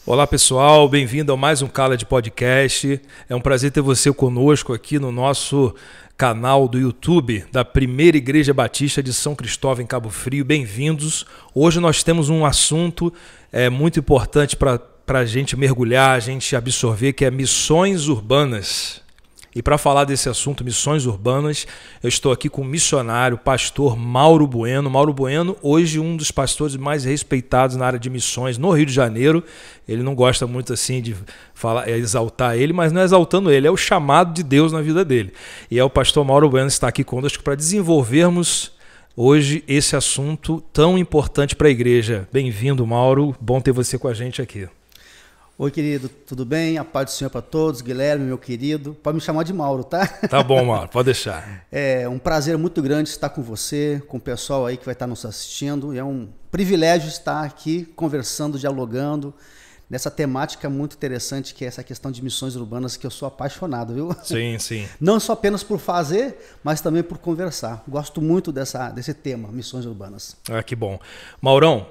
Olá pessoal, bem-vindo a mais um Cala de Podcast. É um prazer ter você conosco aqui no nosso canal do YouTube da Primeira Igreja Batista de São Cristóvão em Cabo Frio. Bem-vindos. Hoje nós temos um assunto muito importante para a gente mergulhar, a gente absorver, que é missões urbanas. E para falar desse assunto, missões urbanas, eu estou aqui com o missionário, pastor Mauro Bueno. Mauro Bueno, hoje um dos pastores mais respeitados na área de missões no Rio de Janeiro. Ele não gosta muito assim de falar, exaltar ele, mas não é exaltando ele, é o chamado de Deus na vida dele. E é o pastor Mauro Bueno que está aqui conosco para desenvolvermos hoje esse assunto tão importante para a igreja. Bem-vindo, Mauro. Bom ter você com a gente aqui. Oi, querido, tudo bem? A paz do Senhor para todos. Guilherme, meu querido. Pode me chamar de Mauro, tá? Tá bom, Mauro, pode deixar. É um prazer muito grande estar com você, com o pessoal aí que vai estar nos assistindo. E é um privilégio estar aqui conversando, dialogando nessa temática muito interessante que é essa questão de missões urbanas, que eu sou apaixonado, viu? Sim, sim. Não só apenas por fazer, mas também por conversar. Gosto muito desse tema, missões urbanas. Ah, que bom. Maurão,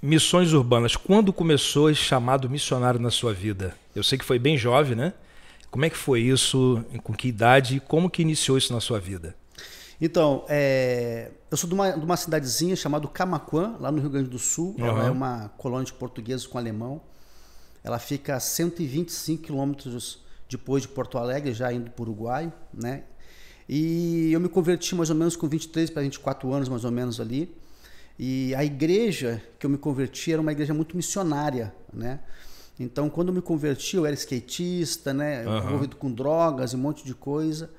missões urbanas, quando começou esse chamado missionário na sua vida? Eu sei que foi bem jovem, né? Como é que foi isso? Com que idade? Como que iniciou isso na sua vida? Então, eu sou de uma cidadezinha chamada Camaquã, lá no Rio Grande do Sul. Uhum. Ela é uma colônia de portugueses com alemão. Ela fica a 125 quilômetros depois de Porto Alegre, já indo para o Uruguai, né? E eu me converti mais ou menos com 23 para 24 anos, mais ou menos ali. E a igreja que eu me converti era uma igreja muito missionária, né? Então, quando eu me converti, eu era skatista, né? Envolvido com drogas e um monte de coisa.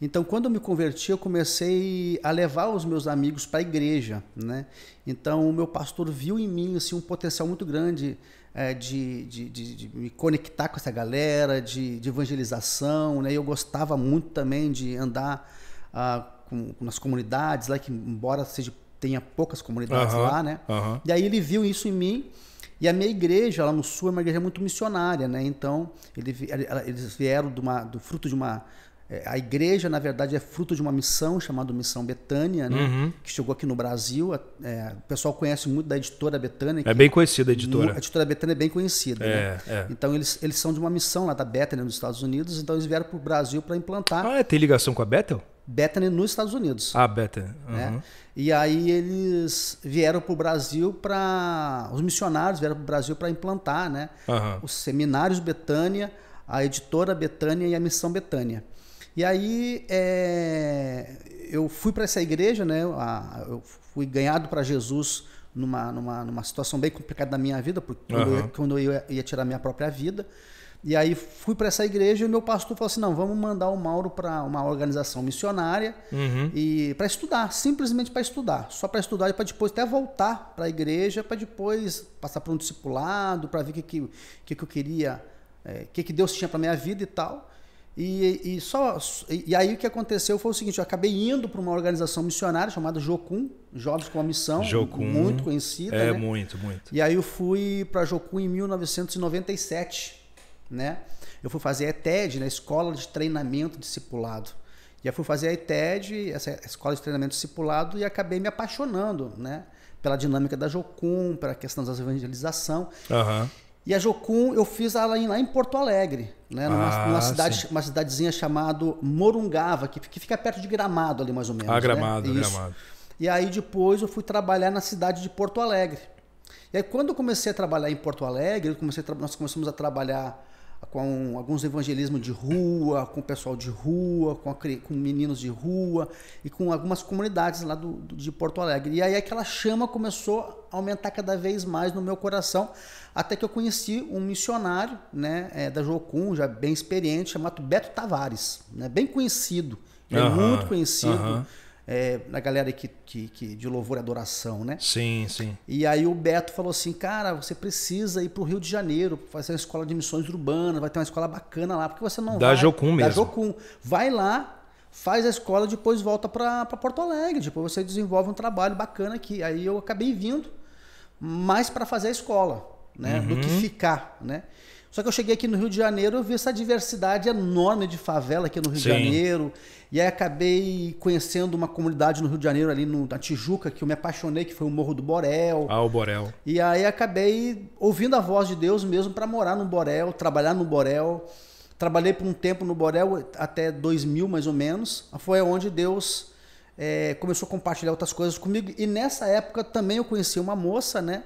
Então, quando eu me converti, eu comecei a levar os meus amigos para a igreja, né? Então, o meu pastor viu em mim assim, um potencial muito grande de me conectar com essa galera, de evangelização, né? Eu gostava muito também de andar nas comunidades, lá que embora tenha poucas comunidades lá, né? E aí ele viu isso em mim. E a minha igreja lá no sul é uma igreja muito missionária, né? Então, eles vieram do fruto de uma... A igreja, na verdade, é fruto de uma missão chamada Missão Betânia, né? Que chegou aqui no Brasil. O pessoal conhece muito da editora Betânia. É bem conhecida a editora. A editora Betânia é bem conhecida, né? Então, eles são de uma missão lá da Bethany, nos Estados Unidos. Então, eles vieram para o Brasil para implantar. Tem ligação com a Bethel? Bethany nos Estados Unidos. Bethany. Né? E aí eles vieram para o Brasil os missionários vieram para o Brasil para implantar, né? Os seminários Betânia, a editora Betânia e a missão Betânia. E aí eu fui para essa igreja, né? Eu fui ganhado para Jesus numa situação bem complicada da minha vida, porque quando eu ia tirar minha própria vida. E aí fui para essa igreja e o meu pastor falou assim, não, vamos mandar o Mauro para uma organização missionária e para estudar, simplesmente para estudar, só para estudar e para depois até voltar para a igreja, para depois passar por um discipulado, para ver o que eu queria, o que Deus tinha para minha vida e tal. E aí o que aconteceu foi o seguinte, eu acabei indo para uma organização missionária chamada Jocum, Jovens com a Missão, muito conhecida. Né? Muito. E aí eu fui para Jocum em 1997. Né? Eu fui fazer a ETED, né? Escola de Treinamento Discipulado. E eu fui fazer a ETED, essa Escola de Treinamento Discipulado, e acabei me apaixonando, né? Pela dinâmica da Jocum, pela questão da evangelização. E a Jocum eu fiz lá em Porto Alegre, né? Uma cidadezinha chamada Morungava, que fica perto de Gramado ali mais ou menos. Gramado, né? Gramado. E aí depois eu fui trabalhar na cidade de Porto Alegre. E aí quando eu comecei a trabalhar em Porto Alegre, nós começamos a trabalhar com alguns evangelismos de rua, com o pessoal de rua, com meninos de rua e com algumas comunidades lá de Porto Alegre. E aí aquela chama começou a aumentar cada vez mais no meu coração, até que eu conheci um missionário, né, da Jocum, já bem experiente, chamado Beto Tavares, né, bem conhecido, muito conhecido. Na galera de louvor e adoração, né? Sim. E aí o Beto falou assim, cara, você precisa ir para o Rio de Janeiro, fazer uma escola de missões urbanas, vai ter uma escola bacana lá, porque você não vai... Da Jocum mesmo. Da Jocum. Vai lá, faz a escola, depois volta para Porto Alegre, depois você desenvolve um trabalho bacana aqui. Aí eu acabei vindo mais para fazer a escola, né? Do que ficar, né? Só que eu cheguei aqui no Rio de Janeiro, eu vi essa diversidade enorme de favela aqui no Rio de Janeiro. E aí acabei conhecendo uma comunidade no Rio de Janeiro, ali na Tijuca, que eu me apaixonei, que foi o Morro do Borel. Ah, o Borel. E aí acabei ouvindo a voz de Deus mesmo para morar no Borel, trabalhar no Borel. Trabalhei por um tempo no Borel, até 2000 mais ou menos. Foi onde Deus começou a compartilhar outras coisas comigo. E nessa época também eu conheci uma moça, né?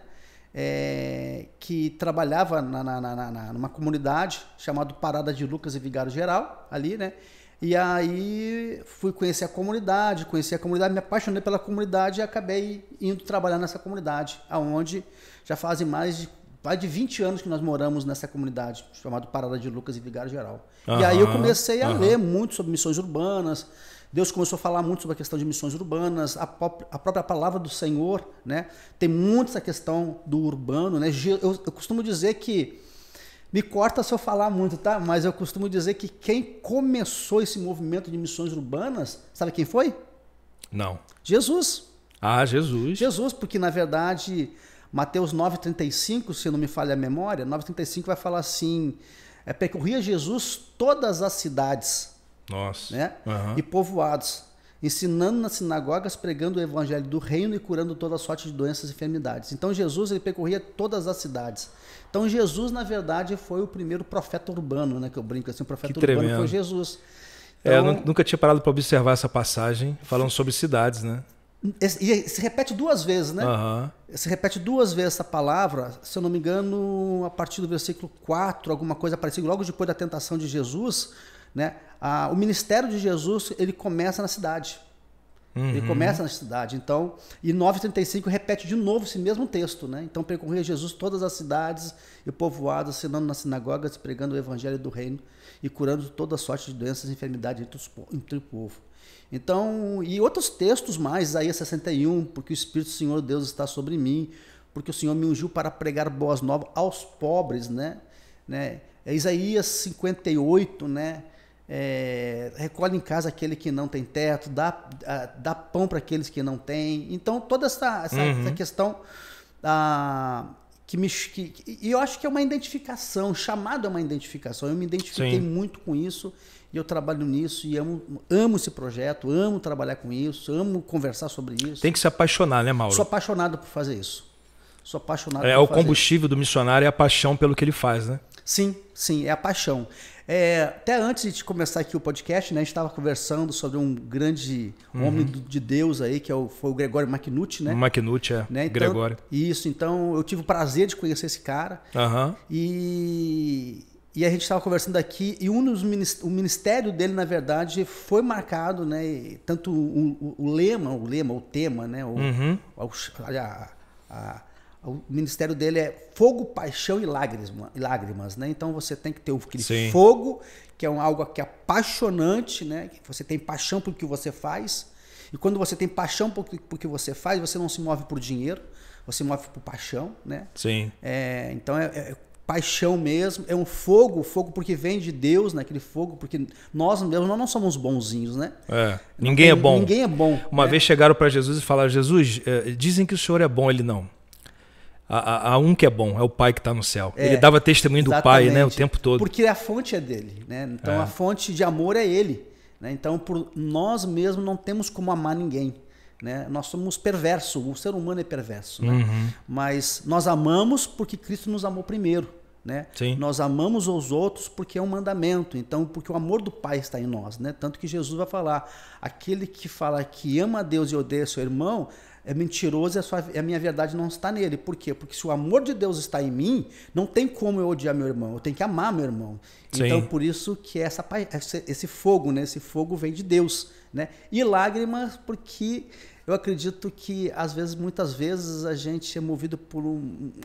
Que trabalhava numa comunidade chamada Parada de Lucas e Vigário Geral, ali, né? E aí fui conhecer a comunidade, me apaixonei pela comunidade e acabei indo trabalhar nessa comunidade, aonde já fazem mais de 20 anos que nós moramos nessa comunidade, chamada Parada de Lucas e Vigário Geral. E aí eu comecei a ler muito sobre missões urbanas. Deus começou a falar muito sobre a questão de missões urbanas, a própria palavra do Senhor, né? Tem muito essa questão do urbano, né? Eu costumo dizer que, me corta se eu falar muito, tá? Mas eu costumo dizer que quem começou esse movimento de missões urbanas, sabe quem foi? Não. Jesus. Ah, Jesus. Jesus, porque na verdade, Mateus 9,35, se não me falha a memória, 9,35 vai falar assim, percorria Jesus todas as cidades, nossa. Né? E povoados, ensinando nas sinagogas, pregando o evangelho do reino e curando toda sorte de doenças e enfermidades. Então Jesus ele percorria todas as cidades. Então Jesus, na verdade, foi o primeiro profeta urbano, né? Que eu brinco assim, o profeta urbano foi Jesus. Então, eu nunca tinha parado para observar essa passagem falando sobre cidades, né? E se repete duas vezes, né? Se repete duas vezes essa palavra, se eu não me engano, a partir do versículo 4, alguma coisa parecida, logo depois da tentação de Jesus, né? O ministério de Jesus, ele começa na cidade. Ele começa na cidade. Então, e 9,35 repete de novo esse mesmo texto, né? Então, percorria Jesus todas as cidades e povoados, ensinando nas sinagogas, pregando o evangelho do reino e curando toda sorte de doenças e enfermidades entre o povo. Então, e outros textos mais, Isaías 61, porque o Espírito do Senhor Deus está sobre mim, porque o Senhor me ungiu para pregar boas novas aos pobres, né? Isaías 58, né? Recolhe em casa aquele que não tem teto, dá pão para aqueles que não têm. Então, toda essa questão e eu acho que é uma identificação, chamado é uma identificação. Eu me identifiquei muito com isso e eu trabalho nisso e amo esse projeto, amo trabalhar com isso, amo conversar sobre isso. Tem que se apaixonar, né, Mauro? Sou apaixonado por fazer isso. Sou apaixonado o combustível do missionário é a paixão pelo que ele faz, né? Sim, é a paixão. Até antes de começar aqui o podcast, né, a gente estava conversando sobre um grande homem de Deus aí, que foi o Gregório McNutt, né? McNutt, né? Então, Gregório. Isso, então eu tive o prazer de conhecer esse cara. E a gente estava conversando aqui e o ministério dele, na verdade, foi marcado, né? Tanto o tema, né? O ministério dele é fogo, paixão e lágrimas, né? Então você tem que ter aquele fogo, que é algo que é apaixonante, né? Que você tem paixão por que você faz. E quando você tem paixão por que você faz, você não se move por dinheiro, você move por paixão, né? Sim. Então é paixão mesmo, é um fogo porque vem de Deus, né? Aquele fogo, porque nós mesmos não somos bonzinhos, né? Ninguém é bom. Ninguém é bom. Uma vez chegaram para Jesus e falaram: Jesus, dizem que o Senhor é bom. Ele não. Há um que é bom, é o Pai que está no céu. Ele dava testemunho do Pai, né, o tempo todo. Porque a fonte é dele, né? Então a fonte de amor é ele, né? Então por nós mesmos não temos como amar ninguém, né? Nós somos perversos, o ser humano é perverso, né? Mas nós amamos porque Cristo nos amou primeiro, né? Nós amamos os outros porque é um mandamento, então porque o amor do Pai está em nós, né? Tanto que Jesus vai falar: aquele que fala que ama a Deus e odeia seu irmão é mentiroso e a minha verdade não está nele. Por quê? Porque se o amor de Deus está em mim, não tem como eu odiar meu irmão, eu tenho que amar meu irmão. Então, por isso que esse fogo, né? Esse fogo vem de Deus, né? E lágrimas, porque eu acredito que, muitas vezes, a gente é movido por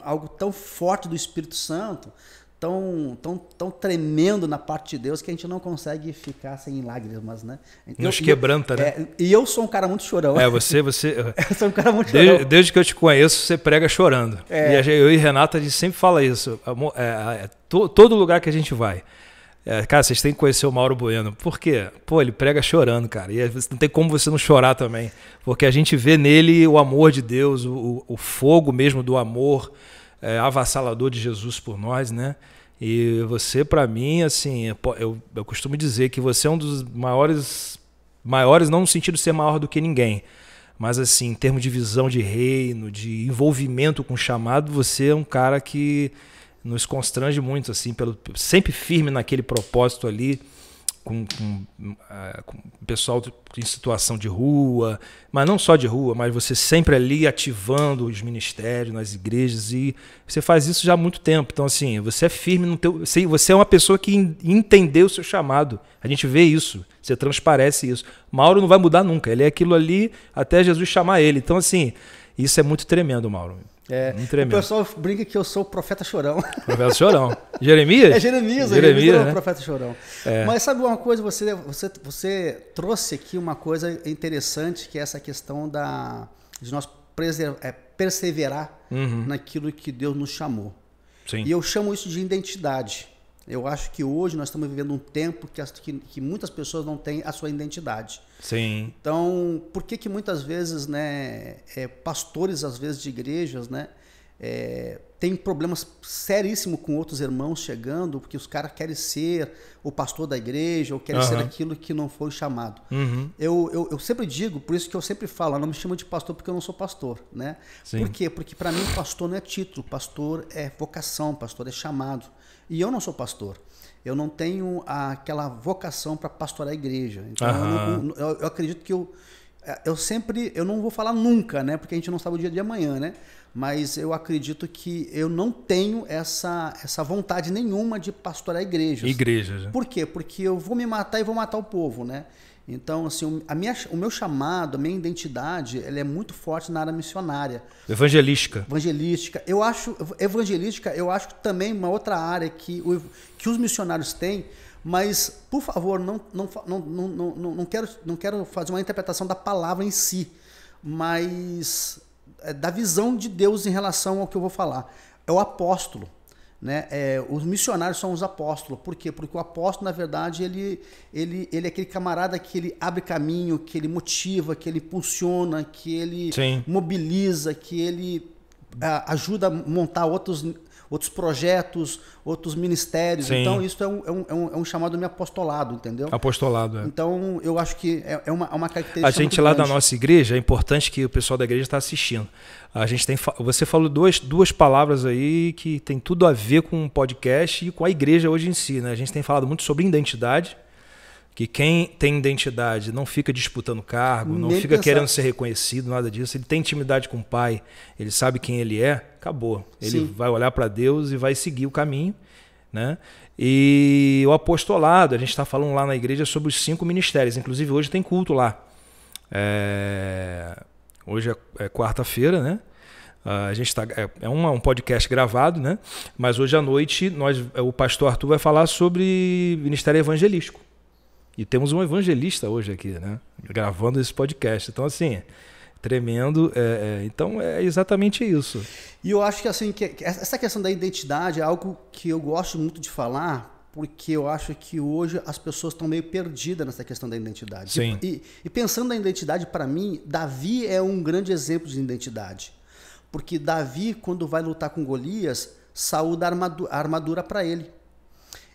algo tão forte do Espírito Santo, tão tremendo na parte de Deus, que a gente não consegue ficar sem lágrimas, né? Nos quebranta, né? E eu sou um cara muito chorão. Você... eu sou um cara muito chorão. Desde que eu te conheço, você prega chorando. E eu e Renata, a gente sempre fala isso. Todo lugar que a gente vai. Cara, vocês têm que conhecer o Mauro Bueno. Por quê? Ele prega chorando, cara. E não tem como você não chorar também. Porque a gente vê nele o amor de Deus, o fogo mesmo do amor avassalador de Jesus por nós, né? E você, para mim, assim, eu costumo dizer que você é um dos maiores, não no sentido de ser maior do que ninguém, mas assim, em termos de visão de reino, de envolvimento com o chamado, você é um cara que nos constrange muito, assim, sempre firme naquele propósito ali, com o pessoal em situação de rua, mas não só de rua, mas você sempre ali ativando os ministérios nas igrejas, e você faz isso já há muito tempo. Então, assim, você é firme no teu... Você é uma pessoa que entendeu o seu chamado. A gente vê isso, você transparece isso. Mauro não vai mudar nunca, ele é aquilo ali até Jesus chamar ele. Então, assim, isso é muito tremendo, Mauro. O pessoal brinca que eu sou o profeta chorão. Profeta chorão. Jeremias? É Jeremias, né? É o profeta chorão. Mas sabe uma coisa, você trouxe aqui uma coisa interessante, que é essa questão de nós perseverar naquilo que Deus nos chamou. Sim. E eu chamo isso de identidade. Eu acho que hoje nós estamos vivendo um tempo que muitas pessoas não têm a sua identidade. Sim. Então, por que muitas vezes, né, pastores, às vezes, de igrejas, né, tem problemas seríssimos com outros irmãos chegando, porque os caras querem ser o pastor da igreja, ou querem ser aquilo que não foi chamado. Eu sempre digo, por isso que eu sempre falo, não me chamo de pastor porque eu não sou pastor, né? Sim. Por quê? Porque para mim pastor não é título, pastor é vocação, pastor é chamado. E eu não sou pastor. Eu não tenho aquela vocação para pastorar a igreja. Então eu acredito que eu não vou falar nunca, né? Porque a gente não sabe o dia de amanhã, né? Mas eu acredito que eu não tenho essa vontade nenhuma de pastorar igrejas. Né? Por quê? Porque eu vou me matar e vou matar o povo, né? Então, assim, o meu chamado, a minha identidade, ela é muito forte na área missionária. Evangelística. Eu acho também uma outra área que os missionários têm, mas, por favor, não quero fazer uma interpretação da palavra em si, mas da visão de Deus em relação ao que eu vou falar. É o apóstolo. Né? Os missionários são os apóstolos. Por quê? Porque o apóstolo, na verdade, ele é aquele camarada que ele abre caminho, que ele motiva, que ele impulsiona, que ele mobiliza, que ele ajuda a montar outros projetos, outros ministérios. Sim. Então, isso é um chamado de apostolado, entendeu? Apostolado, Então, eu acho que é uma característica. A gente lá da nossa igreja, é importante que o pessoal da igreja está assistindo. Você falou duas palavras aí que tem tudo a ver com o podcast e com a igreja hoje em si, né? A gente tem falado muito sobre identidade, que quem tem identidade não fica disputando cargo, não fica querendo ser reconhecido, nada disso. Ele tem intimidade com o Pai, ele sabe quem ele é, acabou. Ele vai olhar para Deus e vai seguir o caminho, né? E o apostolado, a gente está falando lá na igreja sobre os 5 ministérios, inclusive hoje tem culto lá. Hoje é quarta-feira, né? A gente um podcast gravado, né? Mas hoje à noite o pastor Arthur vai falar sobre ministério evangelístico. E temos um evangelista hoje aqui, né? Gravando esse podcast. Então, assim, tremendo. Então, é exatamente isso. E eu acho que, assim, que essa questão da identidade é algo que eu gosto muito de falar, porque eu acho que hoje as pessoas estão meio perdidas nessa questão da identidade. Sim. E pensando na identidade, para mim, Davi é um grande exemplo de identidade. Porque Davi, quando vai lutar com Golias, Saul dá a armadura para ele.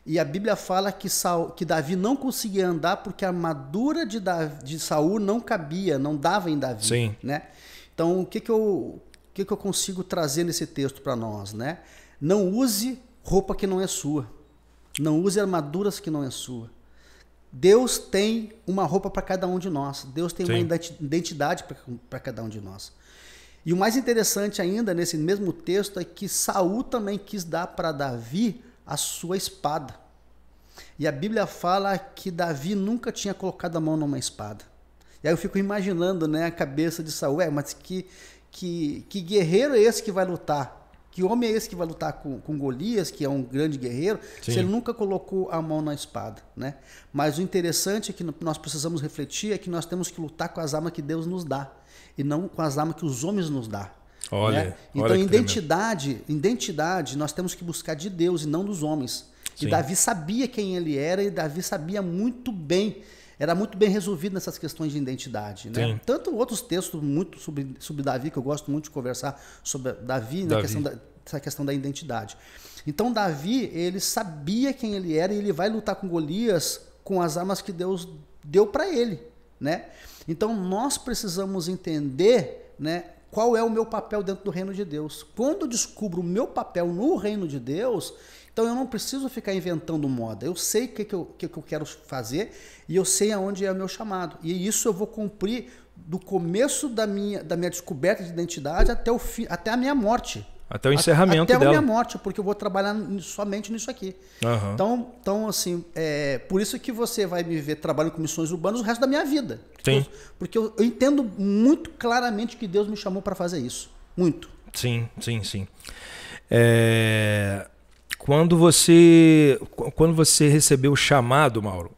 E a Bíblia fala que Davi não conseguia andar porque a armadura de Saul não cabia, não dava em Davi. Sim. Né? Então, o que eu consigo trazer nesse texto para nós? Né? Não use roupa que não é sua. Não use armaduras que não é sua. Deus tem uma roupa para cada um de nós. Deus tem uma identidade para cada um de nós. E o mais interessante ainda nesse mesmo texto é que Saul também quis dar para Davi a sua espada. E a Bíblia fala que Davi nunca tinha colocado a mão numa espada. E aí eu fico imaginando, né, a cabeça de Saul, mas que guerreiro é esse que vai lutar? Que homem é esse que vai lutar com Golias, que é um grande guerreiro, se ele nunca colocou a mão na espada, né? Mas o interessante é que nós precisamos refletir é que nós temos que lutar com as armas que Deus nos dá e não com as armas que os homens nos dão. Olha, né? Então, identidade nós temos que buscar de Deus e não dos homens. Sim. E Davi sabia quem ele era e Davi sabia muito bem, era muito bem resolvido nessas questões de identidade. Né? Tanto outros textos muito sobre Davi, que eu gosto muito de conversar sobre Davi, na questão essa questão da identidade. Então Davi, ele sabia quem ele era e ele vai lutar com Golias com as armas que Deus deu para ele, né? Então nós precisamos entender, né, qual é o meu papel dentro do reino de Deus. Quando eu descubro o meu papel no reino de Deus, então eu não preciso ficar inventando moda. Eu sei o que eu quero fazer e eu sei aonde é o meu chamado. E isso eu vou cumprir do começo da minha descoberta de identidade até a minha morte. Até o encerramento dela. Até a minha morte, porque eu vou trabalhar somente nisso aqui. Uhum. Então, assim, por isso que você vai me ver trabalhando com missões urbanas o resto da minha vida. Sim. Porque eu entendo muito claramente que Deus me chamou para fazer isso. Muito. Sim. Quando você recebeu o chamado, Mauro,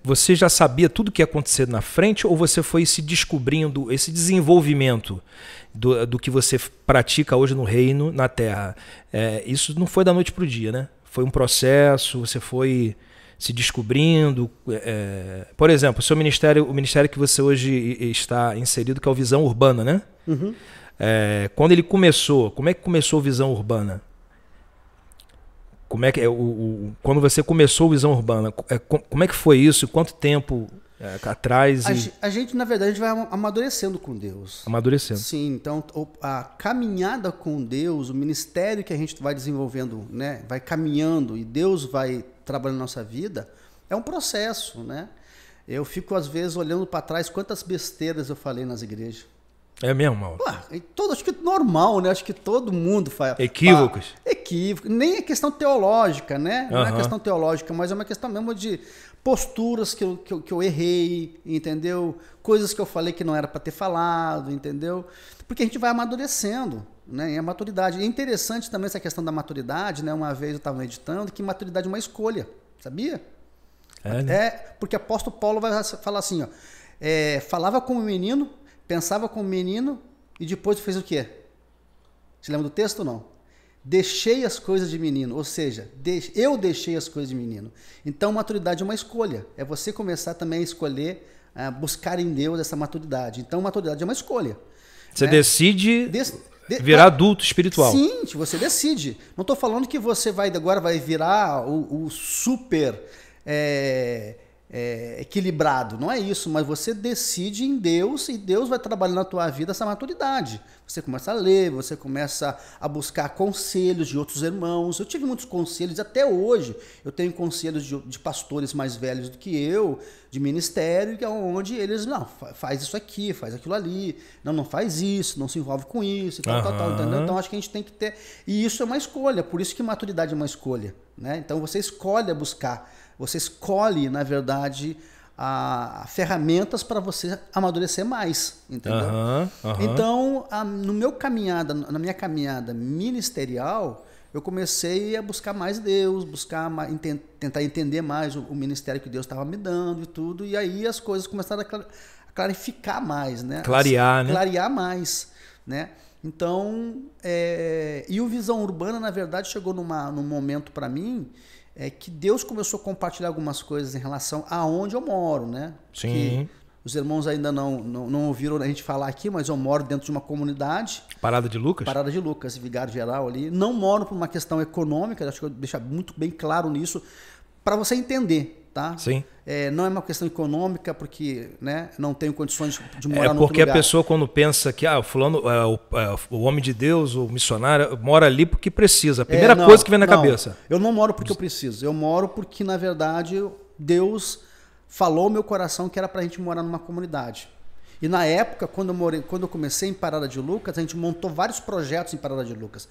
você já sabia tudo o que ia acontecer na frente ou você foi se descobrindo esse desenvolvimento do que você pratica hoje no reino, na terra? Isso não foi da noite para o dia, né? Foi um processo, você foi se descobrindo. Por exemplo, o ministério que você hoje está inserido, que é o Visão Urbana, né? Uhum. Quando ele começou, como é que começou o Visão Urbana? Como é que quando você começou o Visão Urbana, como é que foi isso? Quanto tempo atrás? A gente, na verdade, a gente vai amadurecendo com Deus. Amadurecendo. Sim, então a caminhada com Deus, o ministério que a gente vai desenvolvendo, né, vai caminhando e Deus vai trabalhando na nossa vida, é um processo, né? Eu fico, às vezes, olhando para trás quantas besteiras eu falei nas igrejas. É mesmo, Mauro? Acho que normal, né? Acho que todo mundo faz. Equívocos? Equívocos. Nem é questão teológica, né? Não é questão teológica, mas é uma questão mesmo de posturas que eu errei, entendeu? Coisas que eu falei que não era para ter falado, entendeu? Porque a gente vai amadurecendo, né? E a maturidade. É interessante também essa questão da maturidade, né? Uma vez eu estava meditando que maturidade é uma escolha, sabia? Né? Porque o apóstolo Paulo vai falar assim, ó, falava como menino, pensava como menino e depois fez o quê? Você lembra do texto ou não? Deixei as coisas de menino, ou seja, eu deixei as coisas de menino. Então, maturidade é uma escolha. É você começar também a escolher, buscar em Deus essa maturidade. Então, maturidade é uma escolha. Você decide virar adulto espiritual. Sim, você decide. Não estou falando que você agora vai virar o super... equilibrado, não é isso, mas você decide em Deus e Deus vai trabalhar na tua vida essa maturidade. Você começa a ler, você começa a buscar conselhos de outros irmãos. Eu tive muitos conselhos, até hoje eu tenho conselhos de pastores mais velhos do que eu, de ministério, onde eles, não, faz isso aqui, faz aquilo ali, não faz isso, não se envolve com isso, e tal, entendeu? Então acho que a gente tem que ter, e isso é uma escolha, por isso que maturidade é uma escolha, né? Então você escolhe buscar. Você escolhe, na verdade, ferramentas para você amadurecer mais, entendeu? Então, na minha caminhada ministerial, eu comecei a buscar mais Deus, tentar entender mais o ministério que Deus estava me dando e tudo, e aí as coisas começaram a clarificar mais, né? Clarear, né? Clarear mais, né? Então, e o Visão Urbana, na verdade, chegou num momento para mim que Deus começou a compartilhar algumas coisas em relação a onde eu moro, né? Sim. Que os irmãos ainda não ouviram a gente falar aqui, mas eu moro dentro de uma comunidade. Parada de Lucas? Parada de Lucas, Vigário Geral ali. Não moro por uma questão econômica, acho que eu deixar muito bem claro nisso, para você entender, tá? Sim. Não é uma questão econômica, porque, né, não tenho condições de morar no outro lugar. É porque a pessoa, quando pensa que o fulano, o homem de Deus, o missionário, mora ali porque precisa. A primeira coisa que vem na cabeça. Eu não moro porque eu preciso. Eu moro porque, na verdade, Deus falou ao meu coração que era para a gente morar numa comunidade. E na época, quando eu comecei em Parada de Lucas, a gente montou vários projetos em Parada de Lucas.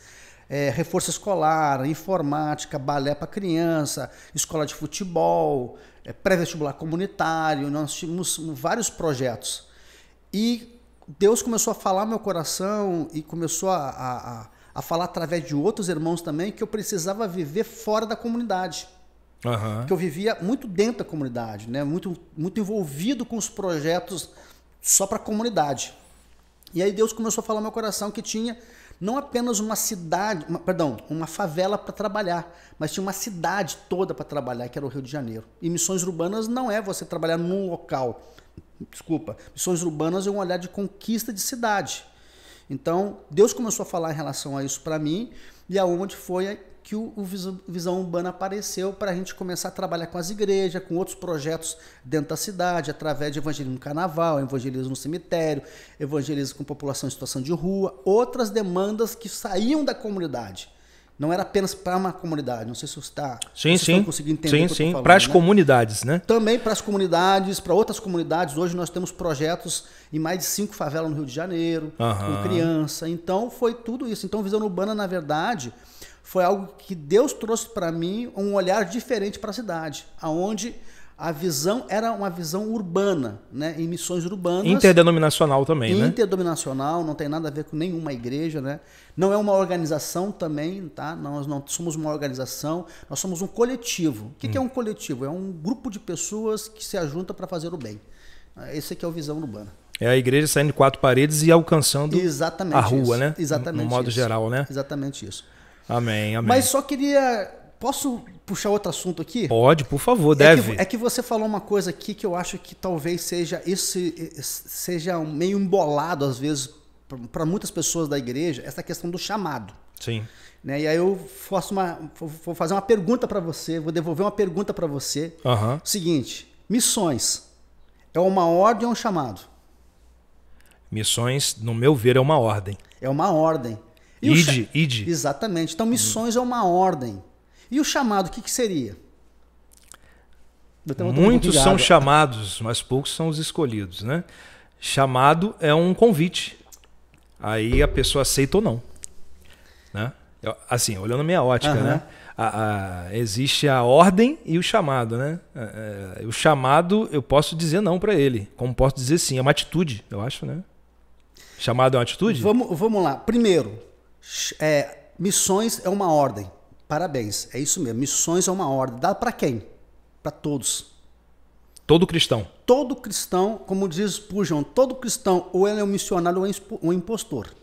Reforço escolar, informática, balé para criança, escola de futebol, pré-vestibular comunitário, nós tínhamos vários projetos. E Deus começou a falar no meu coração e começou a falar através de outros irmãos também que eu precisava viver fora da comunidade. Que eu vivia muito dentro da comunidade, né? Muito envolvido com os projetos só para a comunidade. E aí Deus começou a falar no meu coração que tinha não apenas uma favela para trabalhar, mas tinha uma cidade toda para trabalhar, que era o Rio de Janeiro. E missões urbanas não é você trabalhar num local. Desculpa. Missões urbanas é um olhar de conquista de cidade. Então, Deus começou a falar em relação a isso para mim, e aonde foi que o Visão Urbana apareceu para a gente começar a trabalhar com as igrejas, com outros projetos dentro da cidade, através de evangelismo no carnaval, evangelismo no cemitério, evangelismo com população em situação de rua, outras demandas que saíam da comunidade. Não era apenas para uma comunidade. Não sei se você está conseguindo entender o que eu estou falando. Para as comunidades, né? Também para as comunidades, para outras comunidades. Hoje nós temos projetos em mais de 5 favelas no Rio de Janeiro, com criança. Então foi tudo isso. Então Visão Urbana, na verdade, foi algo que Deus trouxe para mim um olhar diferente para a cidade, aonde a visão era uma visão urbana, né? Em missões urbanas. Interdenominacional também, né? Interdenominacional, não tem nada a ver com nenhuma igreja, né? Não é uma organização também, tá? Nós não somos uma organização, nós somos um coletivo. O que é um coletivo? É um grupo de pessoas que se ajuntam para fazer o bem. Esse aqui é o Visão Urbana. É a igreja saindo de 4 paredes e alcançando a rua, isso. né? Exatamente no modo isso. geral, né? Exatamente isso. Amém, amém. Mas só queria... Posso puxar outro assunto aqui? Pode, por favor, deve. É que você falou uma coisa aqui que eu acho que talvez seja meio embolado, às vezes, para muitas pessoas da igreja, essa questão do chamado. Sim. Né? E aí eu vou fazer uma pergunta para você, vou devolver uma pergunta para você. Seguinte, missões é uma ordem ou um chamado? Missões, no meu ver, é uma ordem. É uma ordem. Ide. Exatamente. Então, missões é uma ordem. E o chamado, o que seria? Muitos são chamados, mas poucos são os escolhidos, né? Chamado é um convite. Aí a pessoa aceita ou não. Né? Assim, olhando a minha ótica, né? Existe a ordem e o chamado, né? O chamado eu posso dizer não para ele, como posso dizer sim. É uma atitude, eu acho, né? Chamado é uma atitude? Vamos lá. Primeiro, missões é uma ordem. Parabéns, é isso mesmo. Missões é uma ordem. Dá para quem? Para todos. Todo cristão. Todo cristão, como diz Spurgeon, todo cristão ou ele é um missionário ou um impostor.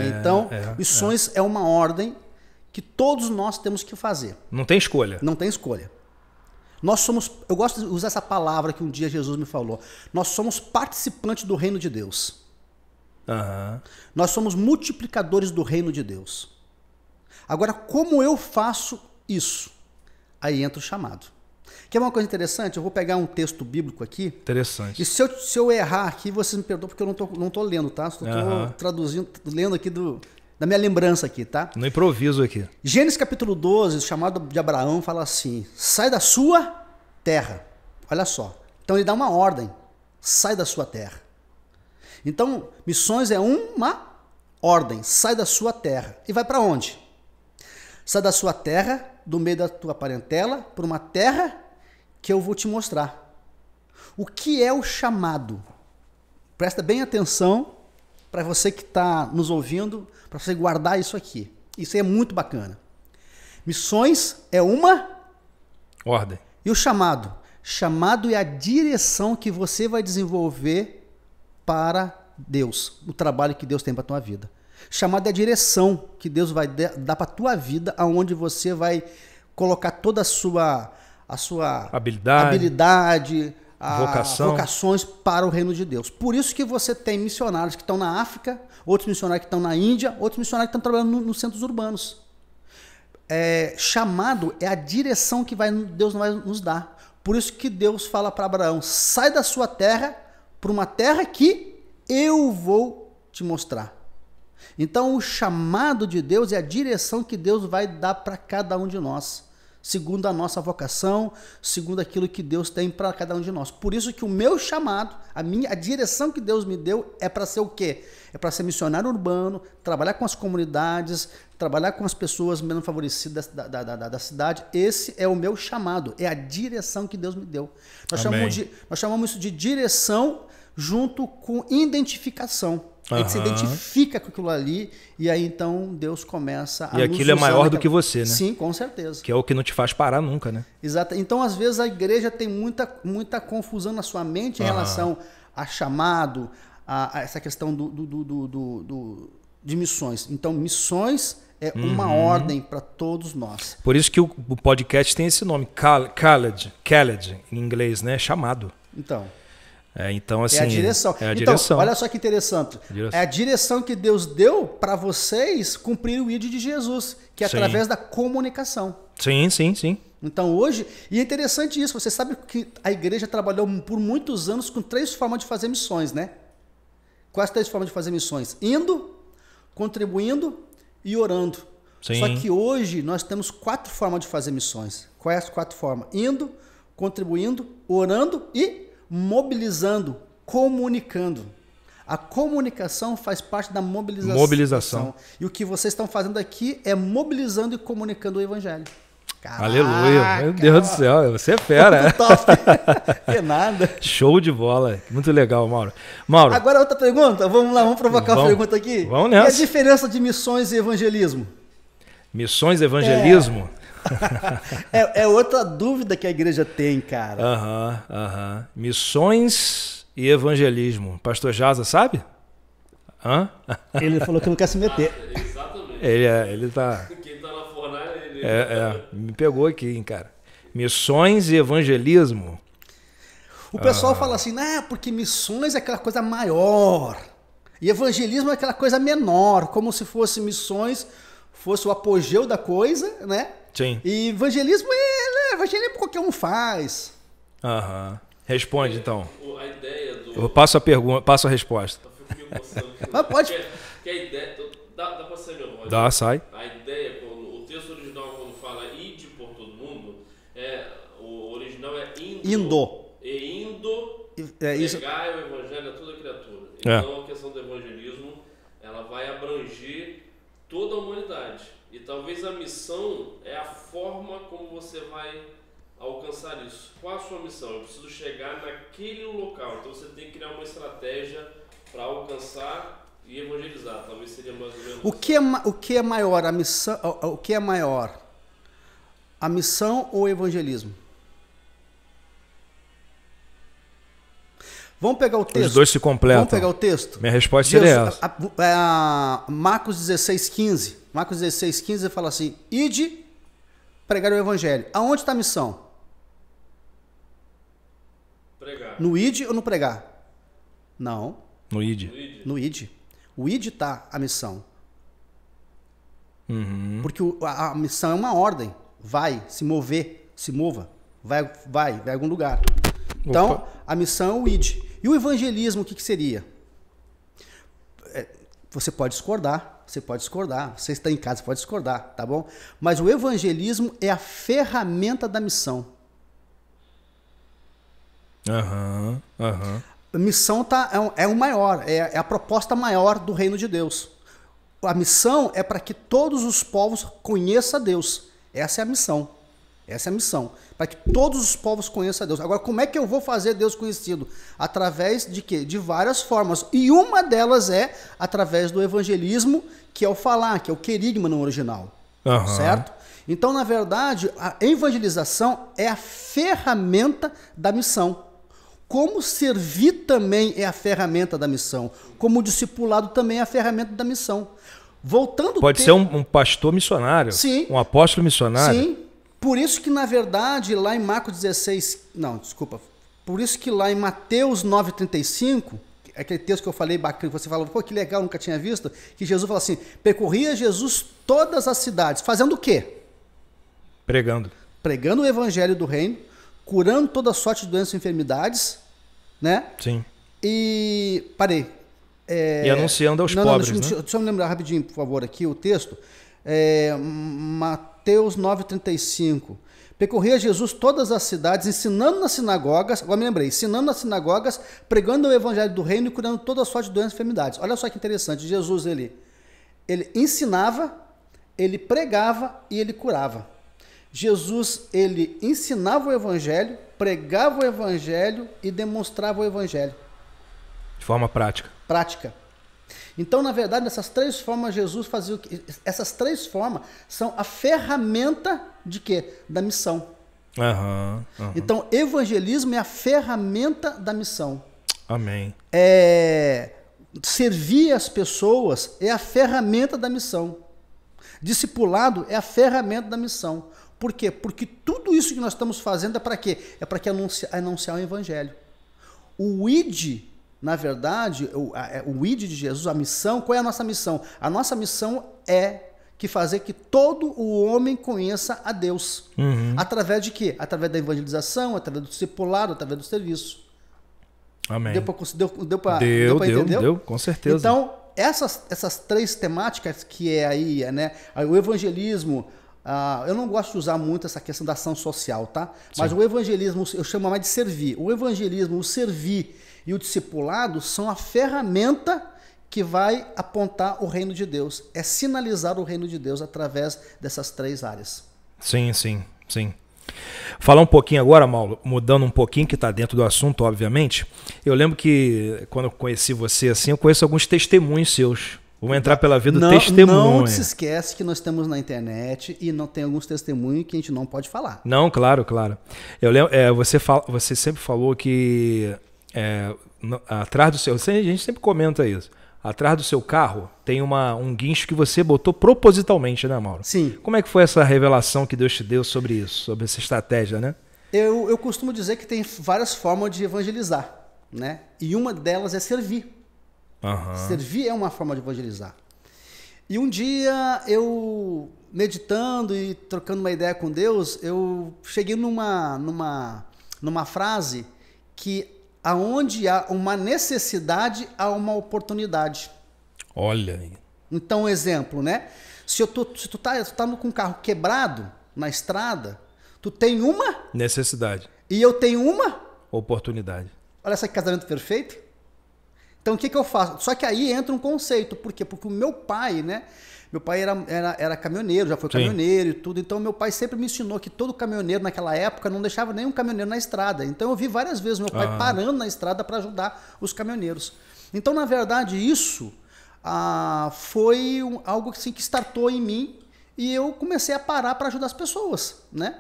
Então, missões é uma ordem que todos nós temos que fazer. Não tem escolha. Não tem escolha. Nós somos, eu gosto de usar essa palavra que um dia Jesus me falou. Nós somos participantes do reino de Deus. Nós somos multiplicadores do reino de Deus. Agora, como eu faço isso? Aí entra o chamado. Quer uma coisa interessante? Eu vou pegar um texto bíblico aqui. Interessante. E se eu errar aqui, vocês me perdoam, porque eu não estou lendo, tá? Estou traduzindo, lendo aqui da minha lembrança aqui, tá? No improviso aqui. Gênesis capítulo 12, o chamado de Abraão, fala assim, sai da sua terra. Olha só. Então ele dá uma ordem. Sai da sua terra. Então, missões é uma ordem. Sai da sua terra. E vai para onde? Sai da sua terra, do meio da tua parentela, para uma terra que eu vou te mostrar. O que é o chamado? Presta bem atenção para você que está nos ouvindo, para você guardar isso aqui. Isso é muito bacana. Missões é uma ordem. E o chamado? Chamado é a direção que você vai desenvolver para Deus, o trabalho que Deus tem para a tua vida. Chamado é a direção que Deus vai dar para a tua vida, aonde você vai colocar toda a sua habilidade vocações para o reino de Deus. Por isso que você tem missionários que estão na África, outros missionários que estão na Índia, outros missionários que estão trabalhando nos centros urbanos. Chamado é a direção que Deus vai nos dar. Por isso que Deus fala para Abraão, sai da sua terra para uma terra que eu vou te mostrar. Então, o chamado de Deus é a direção que Deus vai dar para cada um de nós, segundo a nossa vocação, segundo aquilo que Deus tem para cada um de nós. Por isso que o meu chamado, a direção que Deus me deu é para ser o quê? É para ser missionário urbano, trabalhar com as comunidades, trabalhar com as pessoas menos favorecidas da cidade. Esse é o meu chamado, é a direção que Deus me deu. Nós chamamos isso de direção junto com identificação. A gente se identifica com aquilo ali e aí então Deus começa a E aquilo é maior do que você, né? Sim, com certeza. Que é o que não te faz parar nunca, né? Exato. Então, às vezes, a igreja tem muita confusão na sua mente em relação a chamado, a essa questão de missões. Então, missões é uma ordem para todos nós. Por isso que o podcast tem esse nome, Khaled, em inglês, né? Chamado. Então... Então, assim, é a direção. É a direção. Olha só que interessante. É a direção que Deus deu para vocês cumprir o ID de Jesus, que é através da comunicação. Sim, sim, sim. Então hoje, e é interessante isso, você sabe que a igreja trabalhou por muitos anos com 3 formas de fazer missões, né? Quais 3 formas de fazer missões? Indo, contribuindo e orando. Sim. Só que hoje nós temos 4 formas de fazer missões. Quais as 4 formas? Indo, contribuindo, orando e mobilizando, comunicando. A comunicação faz parte da mobilização. E o que vocês estão fazendo aqui é mobilizando e comunicando o evangelho. Caraca, aleluia, meu Deus do céu, você é fera. Top. Que nada. Show de bola, muito legal, Mauro. Mauro. Agora outra pergunta, vamos lá, vamos provocar uma pergunta aqui. Vamos nessa. E a diferença de missões e evangelismo? Missões e evangelismo? É outra dúvida que a igreja tem, cara. Missões e evangelismo. Pastor Jaza, sabe? Ele falou que não quer se meter. Exatamente. Ele tá... Quem tá na fornalha, ele... me pegou aqui, hein, cara. Missões e evangelismo. O pessoal fala assim, porque missões é aquela coisa maior. E evangelismo é aquela coisa menor, como se fosse missões, fosse o apogeu da coisa, né? Sim. E evangelismo qualquer um faz. Responde, então. A ideia do... Eu passo a pergunta, passo a resposta. Eu fico me emocionando. Mas pode... Que a ideia... Dá pra sair minha voz? Dá, sai. A ideia, o texto original, quando fala ide por todo mundo, o original é indo. E indo, pregai o evangelho a toda criatura. Então a questão do evangelismo, ela vai abranger toda a humanidade. E talvez a missão é a forma como você vai alcançar isso. Qual a sua missão? Eu preciso chegar naquele local. Então você tem que criar uma estratégia para alcançar e evangelizar. Talvez seria mais ou menos. O que é maior, a missão? O que é maior? A missão ou o evangelismo? Vamos pegar o texto. Os dois se completam. Vamos pegar o texto. Minha resposta seria essa. Marcos 16:15. Marcos 16:15 fala assim: ide pregar o evangelho. Aonde está a missão? Pregar. No ide ou no pregar? Não. No id. No ide. O ide está a missão. Porque a missão é uma ordem. Vai, se mover, se mova. Vai a algum lugar. Então, a missão é o id. E o evangelismo, o que seria? Você pode discordar. Você está em casa, pode discordar, tá bom? Mas o evangelismo é a ferramenta da missão. A missão é o maior, é a proposta maior do reino de Deus. A missão é para que todos os povos conheçam a Deus. Essa é a missão. Para que todos os povos conheçam a Deus. Agora, como é que eu vou fazer Deus conhecido? Através de quê? De várias formas. E uma delas é através do evangelismo, que é o falar, que é o querigma no original. Certo? Então, na verdade, a evangelização é a ferramenta da missão. Como servir também é a ferramenta da missão. Como o discipulado também é a ferramenta da missão. Pode ser um pastor missionário. Sim. Um apóstolo missionário. Sim. Por isso que, na verdade, lá em Marcos 16... Não, desculpa. Por isso que lá em Mateus 9,35, aquele texto que eu falei, bacana, você falou, pô, que legal, nunca tinha visto, que Jesus fala assim, percorria Jesus todas as cidades, fazendo o quê? Pregando. Pregando o evangelho do reino, curando toda sorte de doenças e enfermidades, né? Sim. E... Parei. E anunciando aos pobres, deixa eu me lembrar rapidinho, por favor, aqui o texto. Mateus 9,35. Percorria Jesus todas as cidades, ensinando nas sinagogas, agora me lembrei, ensinando nas sinagogas, pregando o evangelho do reino e curando toda sorte de doenças e enfermidades. Olha só que interessante, Jesus, ele ensinava, ele pregava e ele curava. Jesus, ele ensinava o evangelho, pregava o evangelho e demonstrava o evangelho. De forma prática. Então, na verdade, nessas 3 formas, Jesus fazia o que? Essas 3 formas são a ferramenta de quê? Da missão. Então, evangelismo é a ferramenta da missão. Amém. Servir as pessoas é a ferramenta da missão. Discipulado é a ferramenta da missão. Por quê? Porque tudo isso que nós estamos fazendo é para quê? É para que anunciar o evangelho. O ID, na verdade, o ID de Jesus, a missão, qual é a nossa missão? A nossa missão é fazer que todo o homem conheça a Deus. Através de quê? Através da evangelização, através do discipulado, através do serviço. Amém. Deu para entender? Deu, com certeza. Então, essas três temáticas que é aí, né? O evangelismo, eu não gosto de usar muito essa questão da ação social, tá? Mas o evangelismo, eu chamo mais de servir. O evangelismo, o servir e o discipulado são a ferramenta que vai apontar o reino de Deus. É sinalizar o reino de Deus através dessas três áreas. Sim. Falar um pouquinho agora, Mauro, mudando um pouquinho, que está dentro do assunto, obviamente. Eu lembro que quando eu conheci você assim, eu conheço alguns testemunhos seus. Vamos entrar pela vida do testemunho. Não se esquece que nós estamos na internet e não tem alguns testemunhos que a gente não pode falar. Não, claro. Eu lembro, você sempre falou que atrás do seu... A gente sempre comenta isso. Atrás do seu carro tem um guincho que você botou propositalmente, né, Mauro? Sim. Como é que foi essa revelação que Deus te deu sobre isso, sobre essa estratégia, né? Eu costumo dizer que tem várias formas de evangelizar, né? E uma delas é servir. Servir é uma forma de evangelizar. E um dia eu, meditando e trocando uma ideia com Deus, eu cheguei numa frase que aonde há uma necessidade, há uma oportunidade. Olha aí. Então, um exemplo, né? Se tu tá com um carro quebrado na estrada, tu tem uma necessidade. E eu tenho uma oportunidade. Olha esse casamento perfeito. Então, o que eu faço? Só que aí entra um conceito. Por quê? Porque o meu pai, né? Meu pai era caminhoneiro, já foi caminhoneiro e tudo. Então, meu pai sempre me ensinou que todo caminhoneiro naquela época não deixava nenhum caminhoneiro na estrada. Então, eu vi várias vezes meu pai parando na estrada para ajudar os caminhoneiros. Então, na verdade, isso foi algo assim, que startou em mim e eu comecei a parar para ajudar as pessoas, né?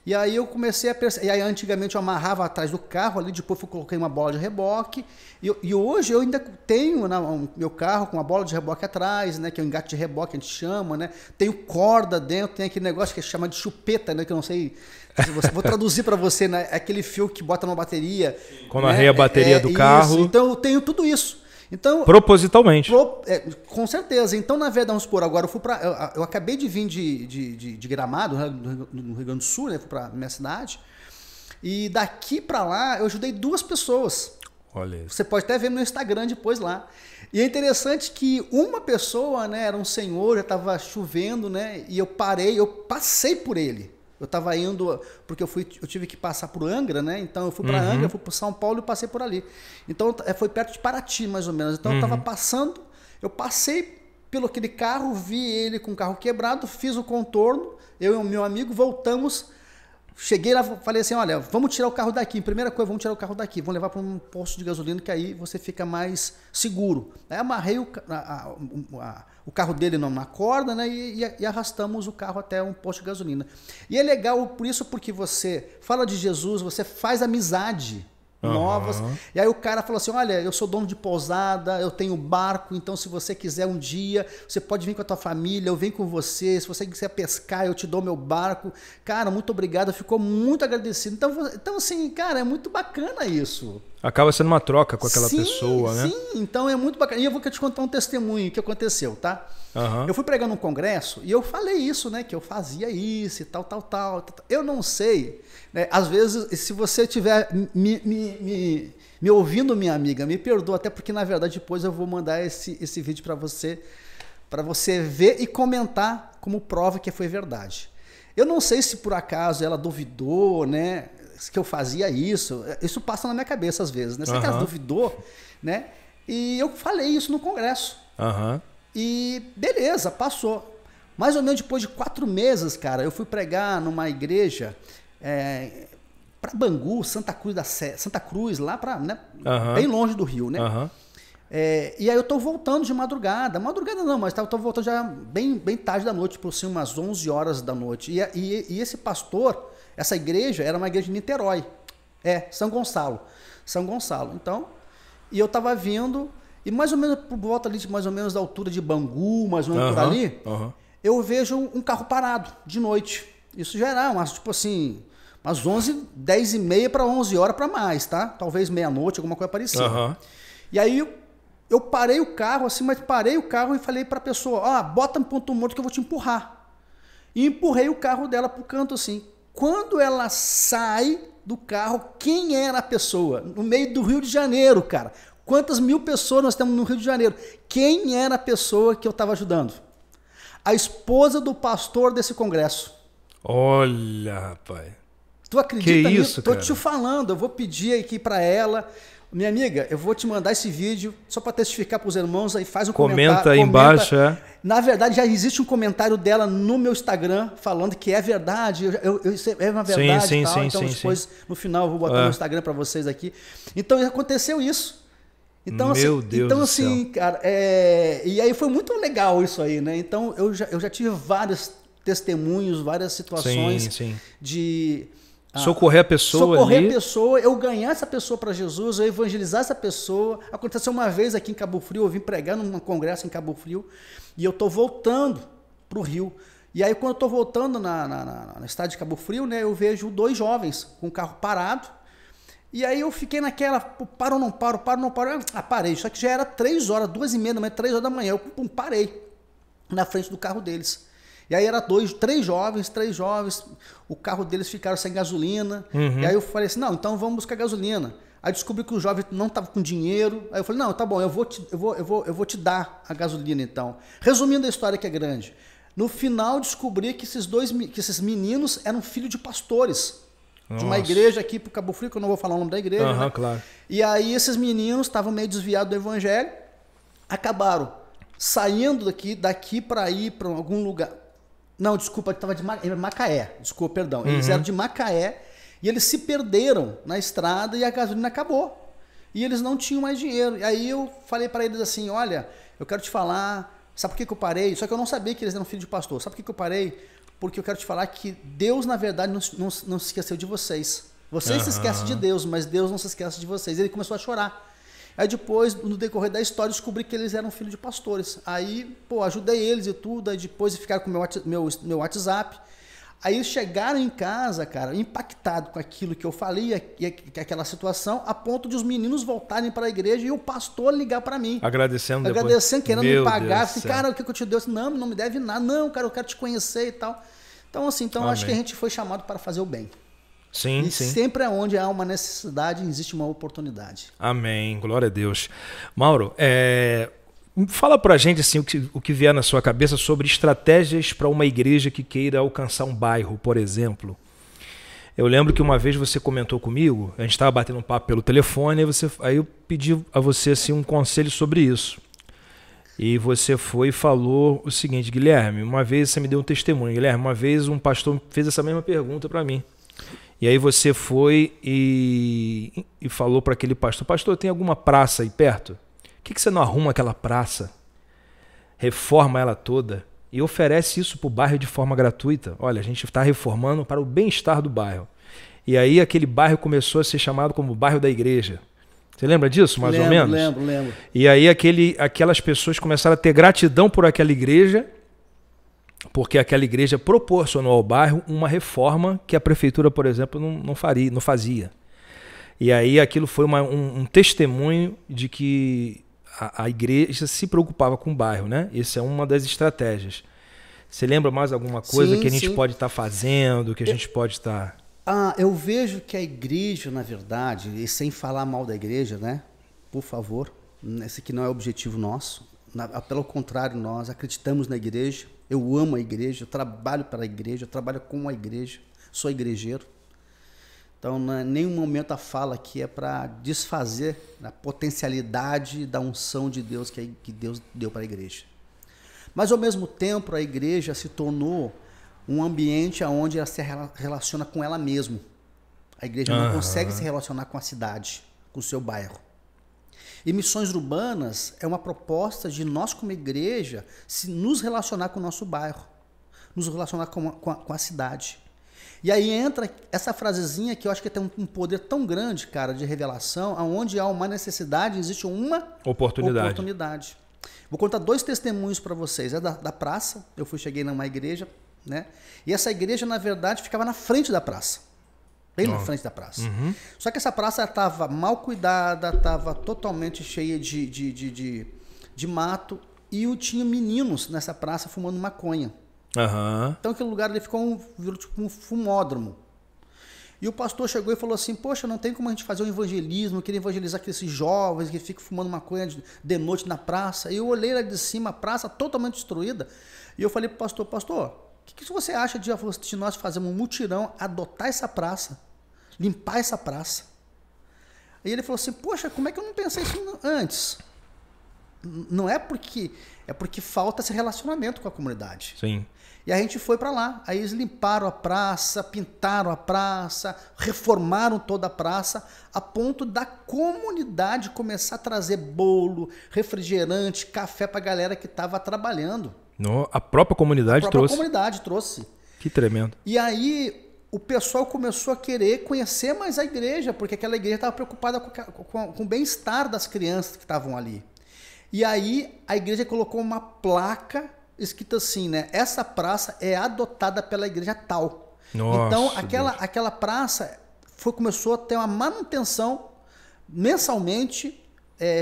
E aí eu comecei a perceber. E aí antigamente eu amarrava atrás do carro ali, depois eu coloquei uma bola de reboque. E hoje eu ainda tenho meu carro com uma bola de reboque atrás, né? Que é o engate de reboque, a gente chama, né? Tenho corda dentro, tem aquele negócio que chama de chupeta, né? Que eu não sei. Vou traduzir para você, né? É aquele fio que bota na bateria. Quando arreia a bateria do carro. Isso. Então eu tenho tudo isso. Então, propositalmente. Com certeza. Então, na verdade, vamos supor, agora eu acabei de vir de Gramado, no Rio Grande do Sul, né? Fui para minha cidade. E daqui para lá, eu ajudei 2 pessoas. Olha isso. Você pode até ver no meu Instagram depois lá. E é interessante que uma pessoa, né? Era um senhor, já estava chovendo, né? E eu passei por ele. Eu estava indo, porque eu tive que passar por Angra, né? Então eu fui para Angra, fui para São Paulo e passei por ali. Então foi perto de Paraty, mais ou menos. Então eu estava passando, eu passei pelo aquele carro, vi ele com o carro quebrado, fiz o contorno, eu e o meu amigo voltamos. Cheguei lá, falei assim, olha, vamos tirar o carro daqui. Primeira coisa, vamos tirar o carro daqui. Vamos levar para um posto de gasolina, que aí você fica mais seguro. Aí amarrei o carro dele numa corda, né, e arrastamos o carro até um posto de gasolina. E é legal por isso, porque você fala de Jesus, você faz amizade novas. E aí o cara falou assim, olha, eu sou dono de pousada, eu tenho barco, então se você quiser um dia, você pode vir com a tua família, eu venho com você, se você quiser pescar, eu te dou meu barco. Cara, muito obrigado, ficou muito agradecido. Então assim, cara, é muito bacana isso. Acaba sendo uma troca com aquela pessoa, né? Sim, então é muito bacana. E eu vou te contar um testemunho que aconteceu, tá? Eu fui pregar num congresso e eu falei isso, né? Que eu fazia isso e tal. Eu não sei, né? Às vezes, se você estiver me ouvindo, minha amiga, me perdoa, até porque, na verdade, depois eu vou mandar esse vídeo para você ver e comentar como prova que foi verdade. Eu não sei se por acaso ela duvidou, né? Que eu fazia isso. Isso passa na minha cabeça às vezes, né? Será que ela duvidou, né? E eu falei isso no congresso. E beleza, passou. Mais ou menos depois de 4 meses, cara, eu fui pregar numa igreja para Bangu, Santa Cruz, lá para, né? Bem longe do Rio, né? E aí eu tô voltando de madrugada não, mas tô voltando já bem tarde da noite, por assim, umas 11 horas da noite. E esse pastor, essa igreja era uma igreja de Niterói, São Gonçalo. Então, e eu tava vindo, e mais ou menos por volta ali, mais ou menos da altura de Bangu, mais ou menos por ali, eu vejo um carro parado de noite. Isso já era, tipo assim, Umas 10h30 para 11 horas para mais, tá? Talvez meia-noite, alguma coisa parecida. Uhum. E aí eu parei o carro, assim, mas parei o carro e falei para a pessoa, bota no ponto morto que eu vou te empurrar. E empurrei o carro dela pro canto, assim. Quando ela sai do carro, quem era a pessoa? No meio do Rio de Janeiro, cara. Quantas mil pessoas nós temos no Rio de Janeiro? Quem era a pessoa que eu estava ajudando? A esposa do pastor desse congresso. Olha, rapaz. Tu acredita nisso? Isso, tô te falando. Eu vou pedir aqui para ela. Minha amiga, eu vou te mandar esse vídeo só para testificar para os irmãos. Aí faz um comentário. Comenta aí embaixo, é. Na verdade, já existe um comentário dela no meu Instagram falando que é verdade. É uma verdade. Sim, tal. sim, então, sim, depois, no final, eu vou botar no Instagram para vocês aqui. Então, aconteceu isso. Então, Meu Deus do assim, céu. cara, e aí foi muito legal isso aí, né? Então, eu já tive vários testemunhos, várias situações de... socorrer a pessoa socorrer ali. a pessoa, eu ganhar essa pessoa para Jesus, eu evangelizar essa pessoa. Aconteceu uma vez aqui em Cabo Frio, eu vim pregar num congresso em Cabo Frio e eu tô voltando pro Rio. E aí quando eu tô voltando na cidade de Cabo Frio, né, eu vejo 2 jovens com o carro parado. E aí eu fiquei naquela, paro ou não paro, parei. Só que já era 3 horas, 2h30 da manhã, 3 horas da manhã, eu parei na frente do carro deles. E aí era 3 jovens, o carro deles ficaram sem gasolina. E aí eu falei assim, não, então vamos buscar gasolina. Aí descobri que o jovem não estava com dinheiro. Aí eu falei, não, tá bom, eu vou te dar a gasolina então. Resumindo a história que é grande, no final descobri que esses meninos eram filhos de pastores. Nossa. De uma igreja aqui pro Cabo Frio, que eu não vou falar o nome da igreja. Né? Claro. E aí esses meninos estavam meio desviados do evangelho, acabaram saindo daqui para ir para algum lugar. Não, desculpa, estava de Macaé. Desculpa, perdão. Eles eram de Macaé e eles se perderam na estrada e a gasolina acabou. E eles não tinham mais dinheiro. E aí eu falei para eles assim, olha, eu quero te falar, sabe por que eu parei? Só que eu não sabia que eles eram filhos de pastor. Sabe por que eu parei? Porque eu quero te falar que Deus, na verdade, não se esqueceu de vocês. Vocês se esquecem de Deus, mas Deus não se esquece de vocês. Ele começou a chorar. Aí depois, no decorrer da história, descobri que eles eram filhos de pastores. Aí, ajudei eles e tudo. Aí depois ficaram com meu WhatsApp. Aí eles chegaram em casa, cara, impactados com aquilo que eu falei, aquela situação, a ponto de os meninos voltarem para a igreja e o pastor ligar para mim. Agradecendo, querendo me pagar. Assim, cara, o que eu te dei? Não, não me deve nada. Não, cara, eu quero te conhecer e tal. Então, assim, acho que a gente foi chamado para fazer o bem. Sim, e sempre onde há uma necessidade, existe uma oportunidade. Amém, glória a Deus. Mauro, fala pra gente assim, o que vier na sua cabeça sobre estratégias para uma igreja que queira alcançar um bairro, por exemplo. Eu lembro que uma vez você comentou comigo, a gente estava batendo um papo pelo telefone, aí eu pedi a você assim, um conselho sobre isso. E você foi e falou o seguinte, Guilherme, uma vez você me deu um testemunho, Guilherme, uma vez um pastor fez essa mesma pergunta para mim. E aí você foi e falou para aquele pastor, tem alguma praça aí perto? Por que você não arruma aquela praça, reforma ela toda e oferece isso para o bairro de forma gratuita? Olha, a gente está reformando para o bem-estar do bairro. E aí aquele bairro começou a ser chamado como bairro da igreja. Você lembra disso, mais ou menos? Lembro. E aí aquelas pessoas começaram a ter gratidão por aquela igreja, porque aquela igreja proporcionou ao bairro uma reforma que a prefeitura, por exemplo, não fazia. E aí aquilo foi um testemunho de que a igreja se preocupava com o bairro, né? Essa é uma das estratégias. Você lembra mais alguma coisa que a gente pode estar fazendo, que a gente pode estar... eu vejo que a igreja, na verdade, e sem falar mal da igreja, né? Por favor, esse aqui não é o objetivo nosso. Pelo contrário, nós acreditamos na igreja. Eu amo a igreja, eu trabalho para a igreja, eu trabalho com a igreja, sou igrejeiro. Então, em nenhum momento a fala aqui é para desfazer a potencialidade da unção de Deus que Deus deu para a igreja. Mas, ao mesmo tempo, a igreja se tornou um ambiente onde ela se relaciona com ela mesma. A igreja não consegue se relacionar com a cidade, com o seu bairro. E missões urbanas é uma proposta de nós, como igreja, nos relacionar com o nosso bairro, nos relacionar com a cidade. E aí entra essa frasezinha que eu acho que tem um poder tão grande, cara, de revelação, onde há uma necessidade, existe uma oportunidade. Vou contar 2 testemunhos para vocês. É da praça, cheguei numa igreja, né? E essa igreja, na verdade, ficava na frente da praça. bem na frente da praça. Só que essa praça estava mal cuidada, estava totalmente cheia de mato, e tinha meninos nessa praça fumando maconha. Então aquele lugar ali virou tipo um fumódromo. E o pastor chegou e falou assim, poxa, não tem como a gente fazer um evangelismo, eu queria evangelizar aqueles jovens que ficam fumando maconha de noite na praça. E eu olhei lá de cima, a praça totalmente destruída, e eu falei pro pastor, o que você acha de nós fazermos um mutirão, adotar essa praça, limpar essa praça? Aí ele falou assim, poxa, como é que eu não pensei isso antes? Não é porque falta esse relacionamento com a comunidade. Sim. E a gente foi para lá. Aí eles limparam a praça, pintaram a praça, reformaram toda a praça, a ponto da comunidade começar a trazer bolo, refrigerante, café para a galera que estava trabalhando. A própria comunidade trouxe? A própria comunidade trouxe. Que tremendo. E aí o pessoal começou a querer conhecer mais a igreja, porque aquela igreja estava preocupada com o bem-estar das crianças que estavam ali. E aí a igreja colocou uma placa escrita assim, né? Essa praça é adotada pela igreja tal. Nossa, então aquela praça começou a ter uma manutenção mensalmente,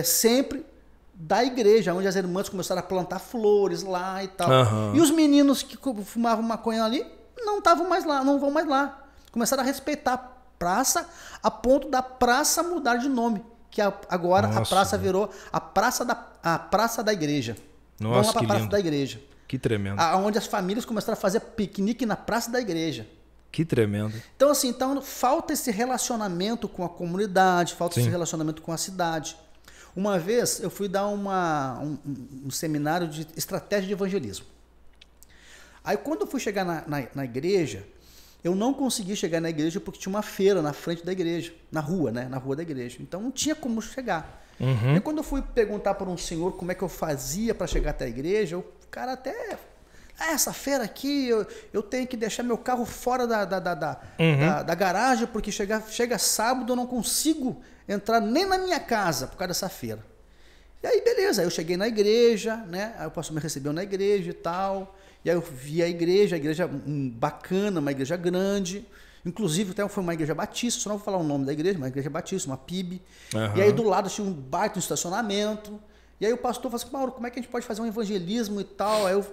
sempre, da igreja, onde as irmãs começaram a plantar flores lá e tal. E os meninos que fumavam maconha ali não estavam mais lá, não vão mais lá. Começaram a respeitar a praça a ponto da praça mudar de nome. Que agora a praça virou a praça da igreja. Vamos lá para a praça da igreja. Que tremendo. Onde as famílias começaram a fazer piquenique na praça da igreja. Que tremendo. Então, assim, falta esse relacionamento com a comunidade, falta esse relacionamento com a cidade. Uma vez eu fui dar um seminário de estratégia de evangelismo. Aí quando eu fui chegar na igreja, eu não consegui chegar na igreja porque tinha uma feira na frente da igreja, na rua, né? Na rua da igreja. Então não tinha como chegar. E quando eu fui perguntar para um senhor como é que eu fazia para chegar até a igreja, o cara até... essa feira aqui, eu tenho que deixar meu carro fora da garagem, porque chega sábado eu não consigo entrar nem na minha casa por causa dessa feira. E aí, beleza, aí eu cheguei na igreja, né? Aí o pastor me recebeu na igreja e tal. E aí eu vi a igreja bacana, uma igreja grande. Inclusive, até foi uma igreja batista, só não vou falar o nome da igreja, uma igreja batista, uma PIB. E aí do lado tinha um baita estacionamento. E aí o pastor falou assim, Mauro, como é que a gente pode fazer um evangelismo e tal? Aí eu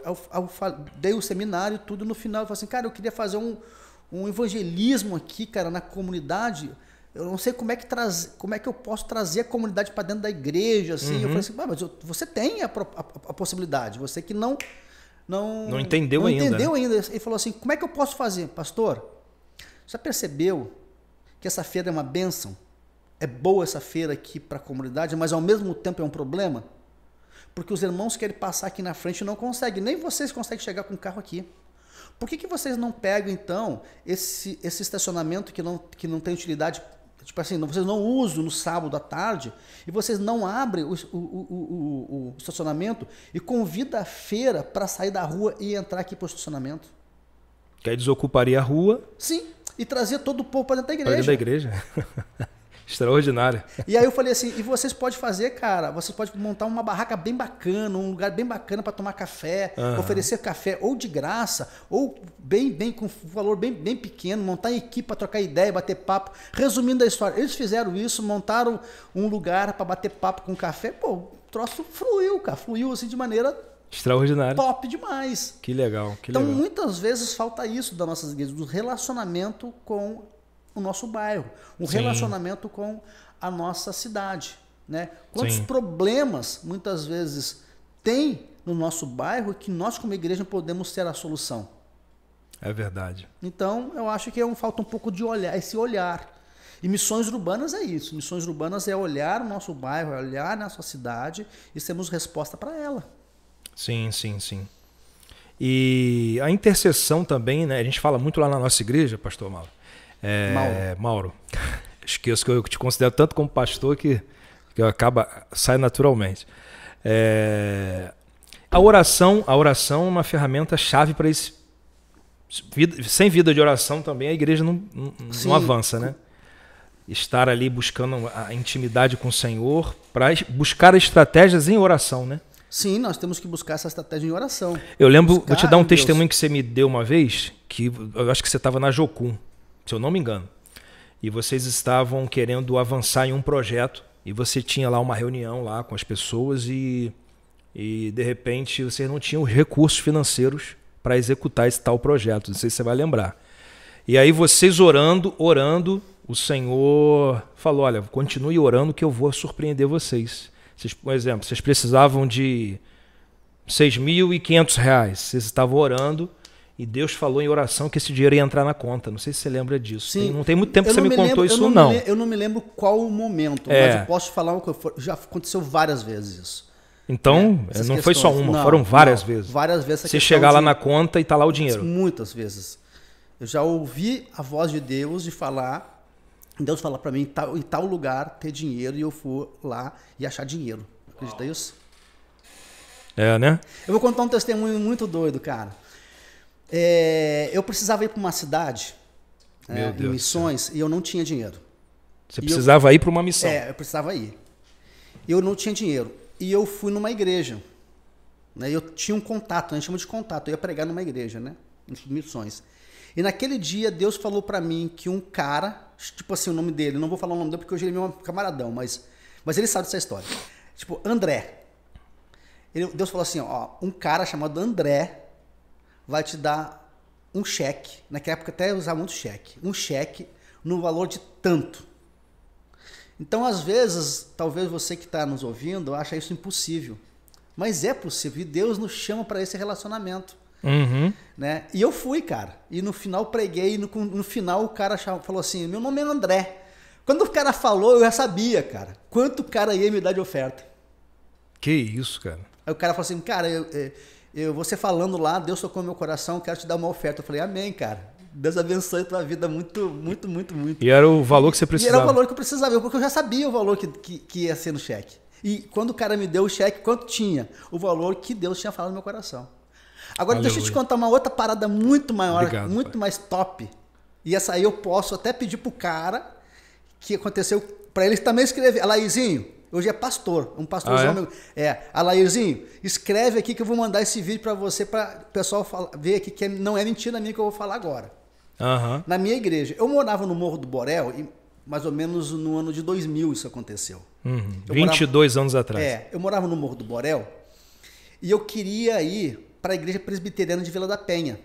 dei o seminário e tudo. No final eu falei assim, cara, eu queria fazer um evangelismo aqui, cara, na comunidade. Eu não sei como é que eu posso trazer a comunidade para dentro da igreja, assim. Eu falei assim, mas você tem a possibilidade, você que não entendeu ainda. Ele falou assim, como é que eu posso fazer? Pastor, já percebeu que essa feira é uma bênção? É boa essa feira aqui para a comunidade, mas ao mesmo tempo é um problema? Porque os irmãos querem passar aqui na frente e não conseguem, nem vocês conseguem chegar com o carro aqui. Por que vocês não pegam, então, esse estacionamento que não tem utilidade, tipo assim, vocês não usam no sábado à tarde, e vocês não abrem o estacionamento e convidam a feira para sair da rua e entrar aqui para o estacionamento? Que aí desocuparia a rua. Sim, e trazia todo o povo para dentro da igreja. Para dentro da igreja. Extraordinário. E aí eu falei assim, e vocês podem fazer, cara, vocês podem montar uma barraca bem bacana, um lugar bem bacana para tomar café, oferecer café ou de graça, ou bem com valor bem pequeno, montar equipe para trocar ideia, bater papo. Resumindo a história, eles fizeram isso, montaram um lugar para bater papo com café, pô, o troço fluiu, cara, fluiu assim de maneira extraordinária. Top demais. Que legal, que então, legal. Muitas vezes falta isso das nossas igrejas, do relacionamento com o nosso bairro, um relacionamento com a nossa cidade, né? Quantos problemas muitas vezes tem no nosso bairro que nós como igreja podemos ser a solução? É verdade. Então eu acho que falta um pouco de olhar, esse olhar. E missões urbanas é isso. Missões urbanas é olhar o nosso bairro, é olhar a nossa cidade e termos resposta para ela. Sim, sim, sim. E a intercessão também, né? A gente fala muito lá na nossa igreja, pastor Mauro. Mauro. Esqueço que eu te considero tanto como pastor que sai naturalmente. A oração é uma ferramenta chave para isso. Sem vida de oração também a igreja não avança, né? Estar ali buscando a intimidade com o Senhor para buscar estratégias em oração, né? Sim, nós temos que buscar essa estratégia em oração. Eu lembro, vou te dar um testemunho que você me deu uma vez, que eu acho que você estava na Jocum, se eu não me engano. e vocês estavam querendo avançar em um projeto e você tinha lá uma reunião lá com as pessoas e de repente vocês não tinham os recursos financeiros para executar esse tal projeto. Não sei se você vai lembrar. E aí vocês orando, o Senhor falou, olha, continue orando que eu vou surpreender vocês. Por exemplo, vocês precisavam de R$6.500. Vocês estavam orando e Deus falou em oração que esse dinheiro ia entrar na conta. Não sei se você lembra disso. Sim. Não tem muito tempo que você me contou isso, não. Eu não me lembro qual o momento, mas eu posso te falar que já aconteceu várias vezes isso. Então, não foi só uma, foram várias vezes. Várias vezes. Você chegar lá na conta e tá lá o dinheiro. Muitas vezes. Eu já ouvi a voz de Deus Deus falar para mim em tal lugar ter dinheiro e eu fui lá e achar dinheiro. Acredita isso? Né? Eu vou contar um testemunho muito doido, cara. Eu precisava ir para uma cidade em missões e eu não tinha dinheiro. Você precisava ir para uma missão? Eu precisava ir. Eu não tinha dinheiro. E eu fui numa igreja. Né? Eu tinha um contato, a gente chama de contato. Eu ia pregar numa igreja, né? Em missões. E naquele dia Deus falou para mim que um cara, tipo assim, o nome dele, não vou falar o nome dele porque hoje ele é meu camaradão, mas ele sabe dessa história. Tipo, André. Deus falou assim, ó, um cara chamado André vai te dar um cheque, naquela época até usava muito cheque, um cheque no valor de tanto. Então, às vezes, talvez você que está nos ouvindo acha isso impossível, mas é possível e Deus nos chama para esse relacionamento. Né? E eu fui, cara, e no final preguei, e no final o cara falou assim, meu nome é André. Quando o cara falou, eu já sabia, cara, quanto o cara ia me dar de oferta. Que isso, cara. Aí o cara falou assim, cara, você falando lá, Deus tocou no meu coração, quero te dar uma oferta. Eu falei, amém, cara, Deus abençoe a tua vida muito, muito, muito, muito. E era o valor que você precisava. E era o valor que eu precisava, porque eu já sabia o valor que ia ser no cheque. E quando o cara me deu o cheque, quanto tinha? O valor que Deus tinha falado no meu coração. Agora, deixa eu te contar uma outra parada muito maior, muito mais top. E essa aí eu posso até pedir pro cara que aconteceu, para ele também escrever. Alairzinho, hoje é pastor, um pastorzão. Alairzinho, escreve aqui que eu vou mandar esse vídeo para você, para o pessoal ver aqui que não é mentira minha que eu vou falar agora. Na minha igreja. Eu morava no Morro do Borel e mais ou menos no ano de 2000 isso aconteceu. 22 anos atrás. Eu morava no Morro do Borel e eu queria ir para a igreja presbiteriana de Vila da Penha,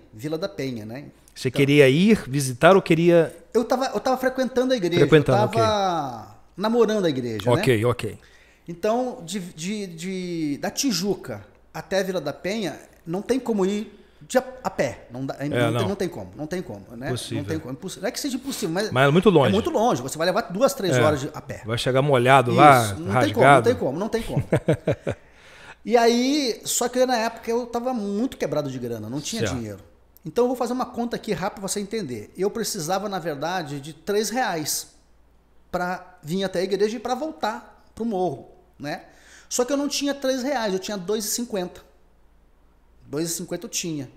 né? Você queria ir visitar ou queria... Eu tava frequentando a igreja, eu tava namorando a igreja, né? Ok. Então, da Tijuca até Vila da Penha, não tem como ir a pé. Não tem como, né? Possível. Não tem como. Não é que seja impossível, mas é muito longe. É muito longe, você vai levar 2, 3 horas a pé. Vai chegar molhado lá, rasgado. Não tem como. E aí, só que na época eu tava muito quebrado de grana, não tinha dinheiro. Então eu vou fazer uma conta aqui rápido para você entender. Eu precisava, na verdade, de R$3 para vir até a igreja e para voltar pro morro, né? Só que eu não tinha R$3, eu tinha R$2,50. R$2,50 eu tinha.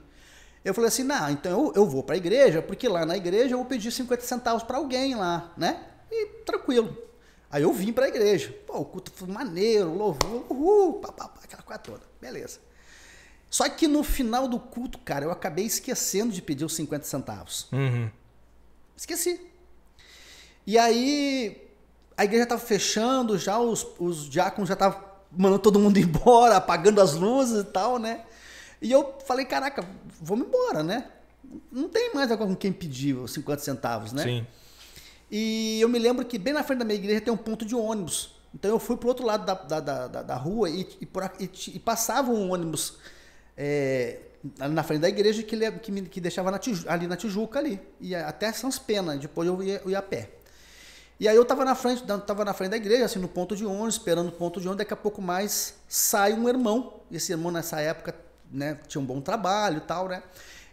Eu falei assim, então eu vou para a igreja, porque lá na igreja eu vou pedir 50 centavos para alguém lá, né? E tranquilo. Aí eu vim para a igreja. Pô, o culto foi maneiro, louvor, aquela coisa toda. Beleza. Só que no final do culto, cara, eu acabei esquecendo de pedir os 50 centavos. Esqueci. E aí, a igreja estava fechando, já os diáconos já estavam mandando todo mundo embora, apagando as luzes e tal, né? E eu falei, caraca, vamos embora, né? Não tem mais agora com quem pedir os 50 centavos, né? Sim. E eu me lembro que bem na frente da minha igreja tem um ponto de ônibus. Então eu fui pro outro lado da rua e passava um ônibus na frente da igreja que deixava ali na Tijuca ali. E até Sãos Pena, depois eu ia a pé. E aí eu tava na frente da igreja, assim, no ponto de ônibus, esperando o ponto de ônibus, daqui a pouco mais sai um irmão. Esse irmão nessa época, né, tinha um bom trabalho e tal, né?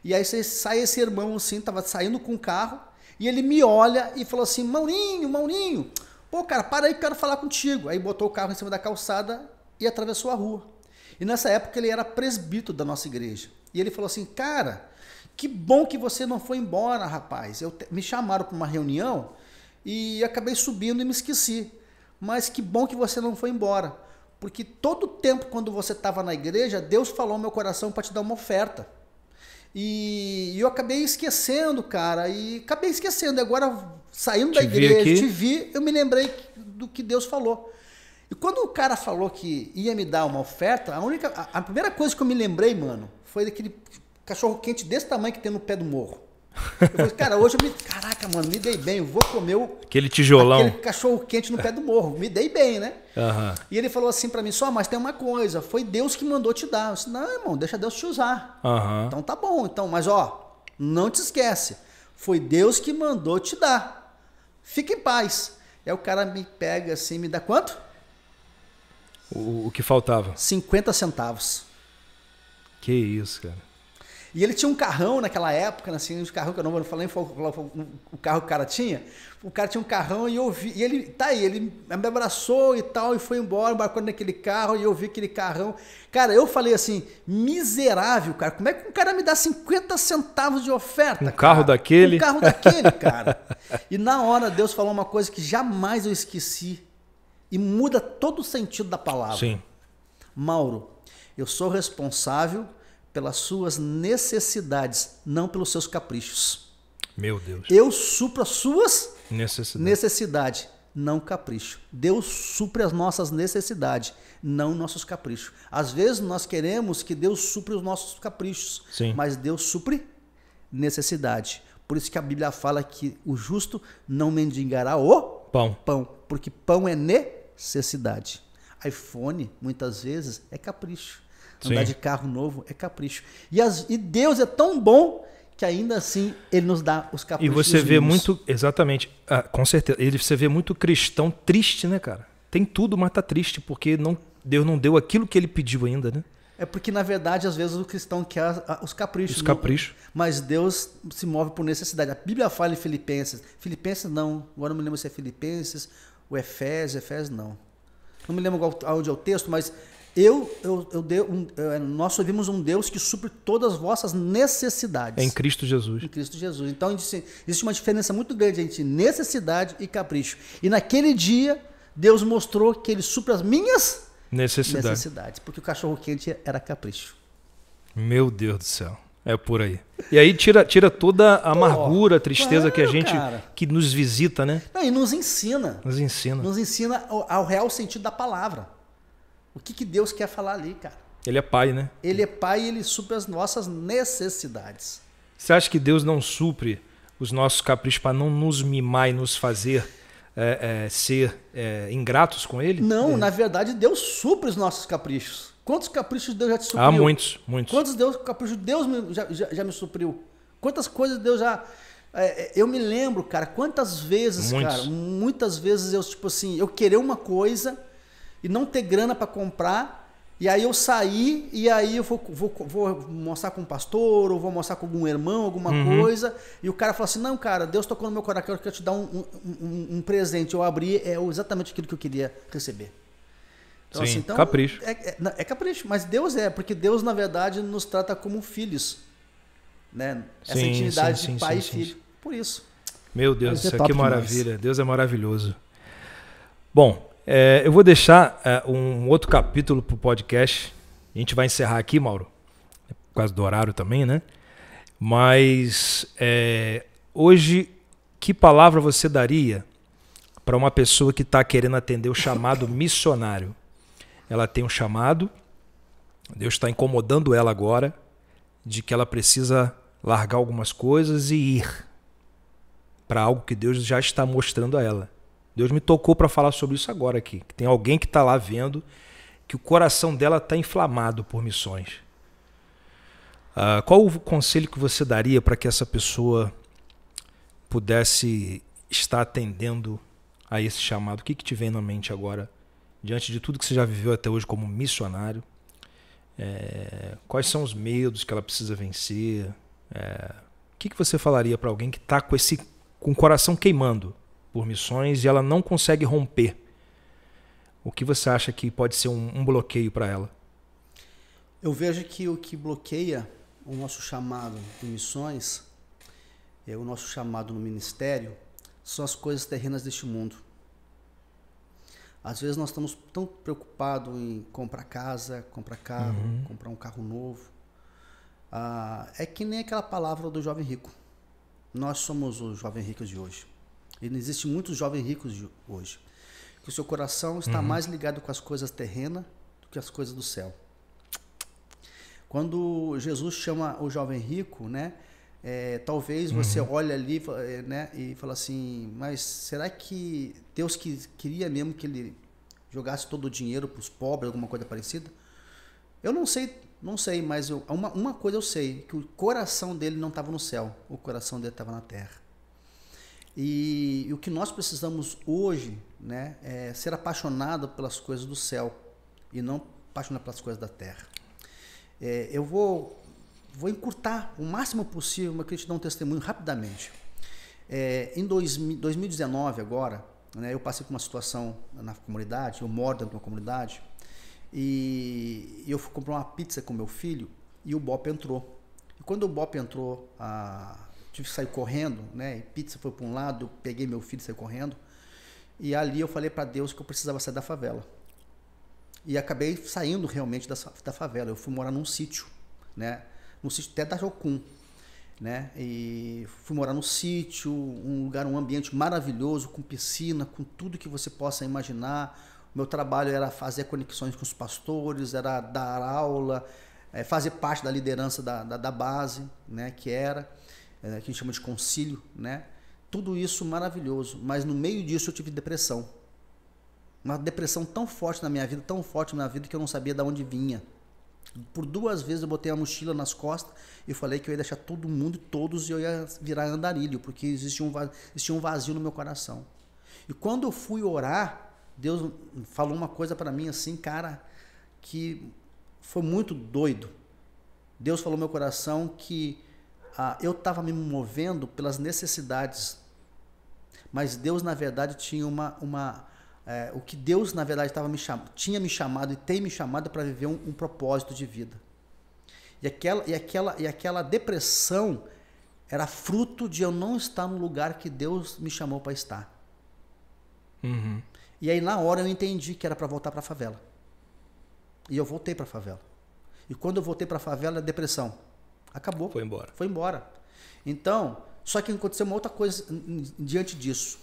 E aí sai esse irmão assim, tava saindo com o carro, e ele me olha e falou assim, Maurinho, pô, cara, para aí que eu quero falar contigo. Aí botou o carro em cima da calçada e atravessou a rua. E nessa época ele era presbítero da nossa igreja. E ele falou assim, cara, que bom que você não foi embora, rapaz. Me chamaram para uma reunião e acabei subindo e me esqueci. Mas que bom que você não foi embora. Porque todo o tempo quando você estava na igreja, Deus falou no meu coração para te dar uma oferta. E eu acabei esquecendo, cara. E acabei esquecendo. Agora, saindo da igreja, te vi, eu me lembrei do que Deus falou. E quando o cara falou que ia me dar uma oferta, a primeira coisa que eu me lembrei, mano, foi daquele cachorro quente desse tamanho que tem no pé do morro. Eu falei, cara, hoje caraca, mano, me dei bem, eu vou comer aquele tijolão. Aquele cachorro quente no pé do morro. Me dei bem, né? Uhum. E ele falou assim pra mim, mas tem uma coisa, foi Deus que mandou te dar. Eu disse, não, irmão, deixa Deus te usar. Uhum. Então tá bom, então, mas não te esquece, foi Deus que mandou te dar. Fica em paz. Aí o cara me pega assim, me dá quanto? O que faltava? 50 centavos. Que isso, cara. E ele tinha um carrão naquela época, assim, um carrão que eu não vou falar, o carro que o cara tinha. O cara tinha um carrão e eu vi, e ele ele me abraçou e tal, e foi embora, embarcou naquele carro, e eu vi aquele carrão. Cara, eu falei assim, miserável, cara, como é que um cara me dá 50 centavos de oferta? Um carro daquele? Um carro daquele, cara. E na hora Deus falou uma coisa que jamais eu esqueci, e muda todo o sentido da palavra. Sim. Mauro, eu sou responsável pelas suas necessidades, não pelos seus caprichos. Meu Deus. Eu supro as suas necessidades, não capricho. Deus supre as nossas necessidades, não nossos caprichos. Às vezes nós queremos que Deus supre os nossos caprichos, sim, mas Deus supre necessidade. Por isso que a Bíblia fala que o justo não mendigará o pão, porque pão é necessidade. iPhone, muitas vezes, é capricho. Andar de carro novo é capricho. E Deus é tão bom que ainda assim Ele nos dá os caprichos. E você vê muito, exatamente, com certeza, você vê muito cristão triste, né, cara? Tem tudo, mas tá triste, porque Deus não deu aquilo que Ele pediu ainda, né? É porque, na verdade, às vezes o cristão quer os caprichos. Os caprichos. Mas Deus se move por necessidade. A Bíblia fala em Filipenses. Filipenses não. Agora não me lembro se é Filipenses ou Efésios não. Não me lembro onde é o texto, mas nós ouvimos um Deus que supre todas as vossas necessidades. Em Cristo Jesus. Em Cristo Jesus. Então, existe uma diferença muito grande entre necessidade e capricho. E naquele dia, Deus mostrou que Ele supre as minhas necessidades. Porque o cachorro quente era capricho. Meu Deus do céu. É por aí. E aí tira toda a amargura, a tristeza que a gente, que nos visita, né? Não, e nos ensina. Nos ensina ao real sentido da palavra. O que Deus quer falar ali, cara? Ele é pai, né? Ele é pai e Ele supre as nossas necessidades. Você acha que Deus não supre os nossos caprichos para não nos mimar e nos fazer ser ingratos com Ele? Não, na verdade Deus supre os nossos caprichos. Quantos caprichos Deus já te supriu? Muitos. Quantos caprichos Deus já me supriu? Quantas coisas Deus já... eu me lembro, cara, quantas vezes, muitas vezes eu, tipo assim, eu querer uma coisa e não ter grana para comprar, e aí eu saí, e aí eu vou mostrar com um pastor, ou vou mostrar com algum irmão, alguma coisa, e o cara fala assim, não, cara, Deus tocou no meu coração, eu quero te dar um presente. Eu abri, exatamente aquilo que eu queria receber. Então, sim, assim, então, capricho. É capricho, mas Deus porque Deus, na verdade, nos trata como filhos. Né? Essa intimidade de pai e filho. Por isso. Meu Deus, isso aqui é maravilha. Deus é maravilhoso. Bom, eu vou deixar um outro capítulo para o podcast. A gente vai encerrar aqui, Mauro, por causa do horário também, né? Mas hoje, que palavra você daria para uma pessoa que está querendo atender o chamado missionário? Ela tem um chamado, Deus está incomodando ela agora, de que ela precisa largar algumas coisas e ir para algo que Deus já está mostrando a ela. Deus me tocou para falar sobre isso agora aqui. Que tem alguém que está lá vendo que o coração dela está inflamado por missões. Qual o conselho que você daria para que essa pessoa pudesse estar atendendo a esse chamado? O que te vem na mente agora, diante de tudo que você já viveu até hoje como missionário? Quais são os medos que ela precisa vencer? O que você falaria para alguém que está com o coração queimando por missões e ela não consegue romper? O que você acha que pode ser um bloqueio para ela? Eu vejo que o que bloqueia o nosso chamado de missões, o nosso chamado no ministério, são as coisas terrenas deste mundo. Às vezes nós estamos tão preocupados em comprar casa, comprar carro, comprar um carro novo. É que nem aquela palavra do jovem rico. Nós somos os jovens ricos de hoje. E existem muitos jovens ricos de hoje. Que o seu coração está mais ligado com as coisas terrenas do que as coisas do céu. Quando Jesus chama o jovem rico, né? Talvez você olhe ali, né, e fala assim, mas será que Deus queria mesmo que ele jogasse todo o dinheiro para os pobres, alguma coisa parecida? Eu não sei, mas uma coisa eu sei, que o coração dele não estava no céu, o coração dele estava na terra. E o que nós precisamos hoje, né, é ser apaixonado pelas coisas do céu e não apaixonado pelas coisas da terra. Eu vou encurtar o máximo possível, mas eu queria te dar um testemunho rapidamente. Em 2019 agora, né, eu passei por uma situação na comunidade, eu moro dentro de uma comunidade, e eu fui comprar uma pizza com meu filho e o Bop entrou. E quando o Bop entrou, tive que sair correndo, né, e pizza foi para um lado, eu peguei meu filho e saí correndo, e ali eu falei para Deus que eu precisava sair da favela. E acabei saindo realmente da favela. Eu fui morar num sítio, né? No sítio até da Jocum, né? E fui morar no sítio, um ambiente maravilhoso, com piscina, com tudo que você possa imaginar. O meu trabalho era fazer conexões com os pastores, era dar aula, fazer parte da liderança da base, né? Que a gente chama de concílio, né? Tudo isso maravilhoso, mas no meio disso eu tive depressão. Uma depressão tão forte na minha vida, que eu não sabia de onde vinha. Por 2 vezes eu botei a mochila nas costas e falei que eu ia deixar todo mundo, todos, e eu ia virar andarilho, porque existia um vazio no meu coração. E quando eu fui orar, Deus falou uma coisa para mim assim, cara, que foi muito doido. Deus falou no meu coração que eu estava me movendo pelas necessidades, mas Deus na verdade tinha o que Deus, na verdade, tinha me chamado e tem me chamado para viver um propósito de vida. E aquela depressão era fruto de eu não estar no lugar que Deus me chamou para estar. Uhum. E aí, na hora, eu entendi que era para voltar para a favela. E eu voltei para a favela. E quando eu voltei para a favela, a depressão acabou. Foi embora. Foi embora. Então, só que aconteceu uma outra coisa diante disso.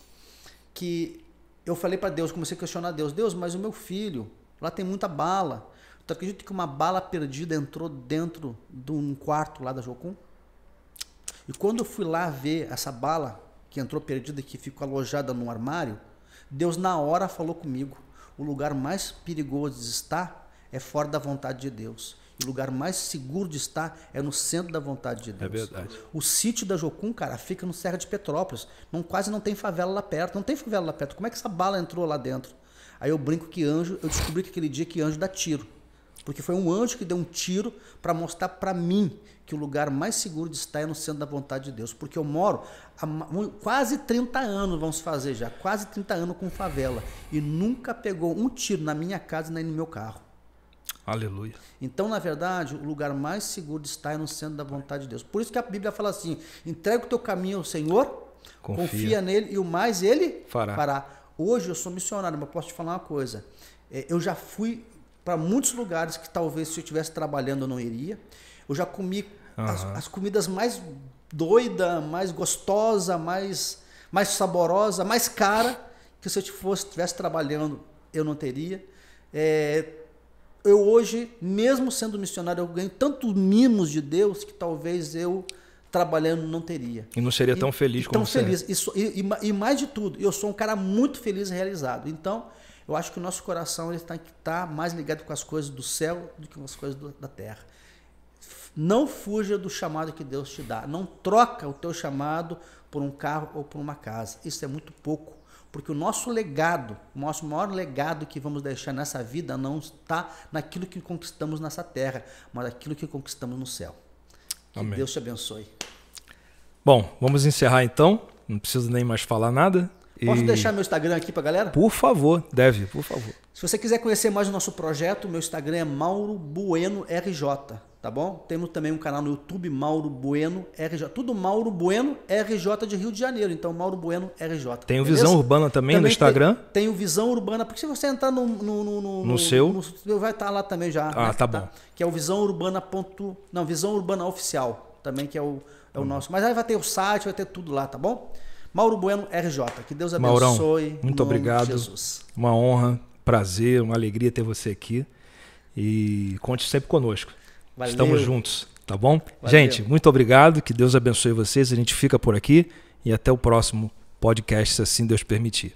Que eu falei para Deus, comecei a questionar Deus, mas o meu filho, lá tem muita bala. Tu acredita que uma bala perdida entrou dentro de um quarto lá da Jocum? E quando eu fui lá ver essa bala que entrou perdida, que ficou alojada no armário, Deus na hora falou comigo, o lugar mais perigoso de estar é fora da vontade de Deus. O lugar mais seguro de estar é no centro da vontade de Deus. É verdade. O sítio da Jocum, cara, fica no Serra de Petrópolis. Quase não tem favela lá perto. Não tem favela lá perto. Como é que essa bala entrou lá dentro? Aí eu brinco que eu descobri que aquele dia que anjo dá tiro. Porque foi um anjo que deu um tiro para mostrar para mim que o lugar mais seguro de estar é no centro da vontade de Deus. Porque eu moro há quase 30 anos, vamos fazer já, quase 30 anos com favela. E nunca pegou um tiro na minha casa nem no meu carro. Aleluia. Então, na verdade, o lugar mais seguro de estar é no centro da vontade de Deus. Por isso que a Bíblia fala assim, entrega o teu caminho ao Senhor, confia nele e o mais ele fará. Hoje eu sou missionário, mas posso te falar uma coisa. Eu já fui para muitos lugares que talvez se eu estivesse trabalhando eu não iria. Eu já comi as comidas mais doidas, mais gostosas, mais saborosa, mais cara, que se eu estivesse trabalhando eu não teria. Eu hoje, mesmo sendo missionário, eu ganho tantos mimos de Deus que talvez eu trabalhando não teria. E não seria tão feliz como você é. E mais de tudo, eu sou um cara muito feliz e realizado. Então, eu acho que o nosso coração ele tem que estar mais ligado com as coisas do céu do que com as coisas da terra. Não fuja do chamado que Deus te dá. Não troca o teu chamado por um carro ou por uma casa. Isso é muito pouco. Porque o nosso legado, o nosso maior legado que vamos deixar nessa vida não está naquilo que conquistamos nessa terra, mas naquilo que conquistamos no céu. Que Amém. Deus te abençoe. Bom, vamos encerrar então. Não preciso nem mais falar nada. Posso deixar meu Instagram aqui para a galera? Por favor, por favor. Se você quiser conhecer mais o nosso projeto, meu Instagram é Mauro Bueno RJ. tá bom? Temos também um canal no YouTube, Mauro Bueno RJ. Tudo Mauro Bueno RJ de Rio de Janeiro. Então, Mauro Bueno RJ. Tem o Visão Urbana também no Instagram? Tem o Visão Urbana, porque se você entrar no seu, vai estar lá também já. Ah, né? Tá bom. Que é o Visão Urbana. Não, Visão Urbana Oficial, também, que é o nosso. Mas aí vai ter o site, vai ter tudo lá, tá bom? Mauro Bueno RJ. Que Deus abençoe. Maurão, muito obrigado. Jesus. Uma honra, prazer, uma alegria ter você aqui. E conte sempre conosco. Valeu. Estamos juntos, tá bom? Valeu. Gente, muito obrigado. Que Deus abençoe vocês. A gente fica por aqui e até o próximo podcast, se assim Deus permitir.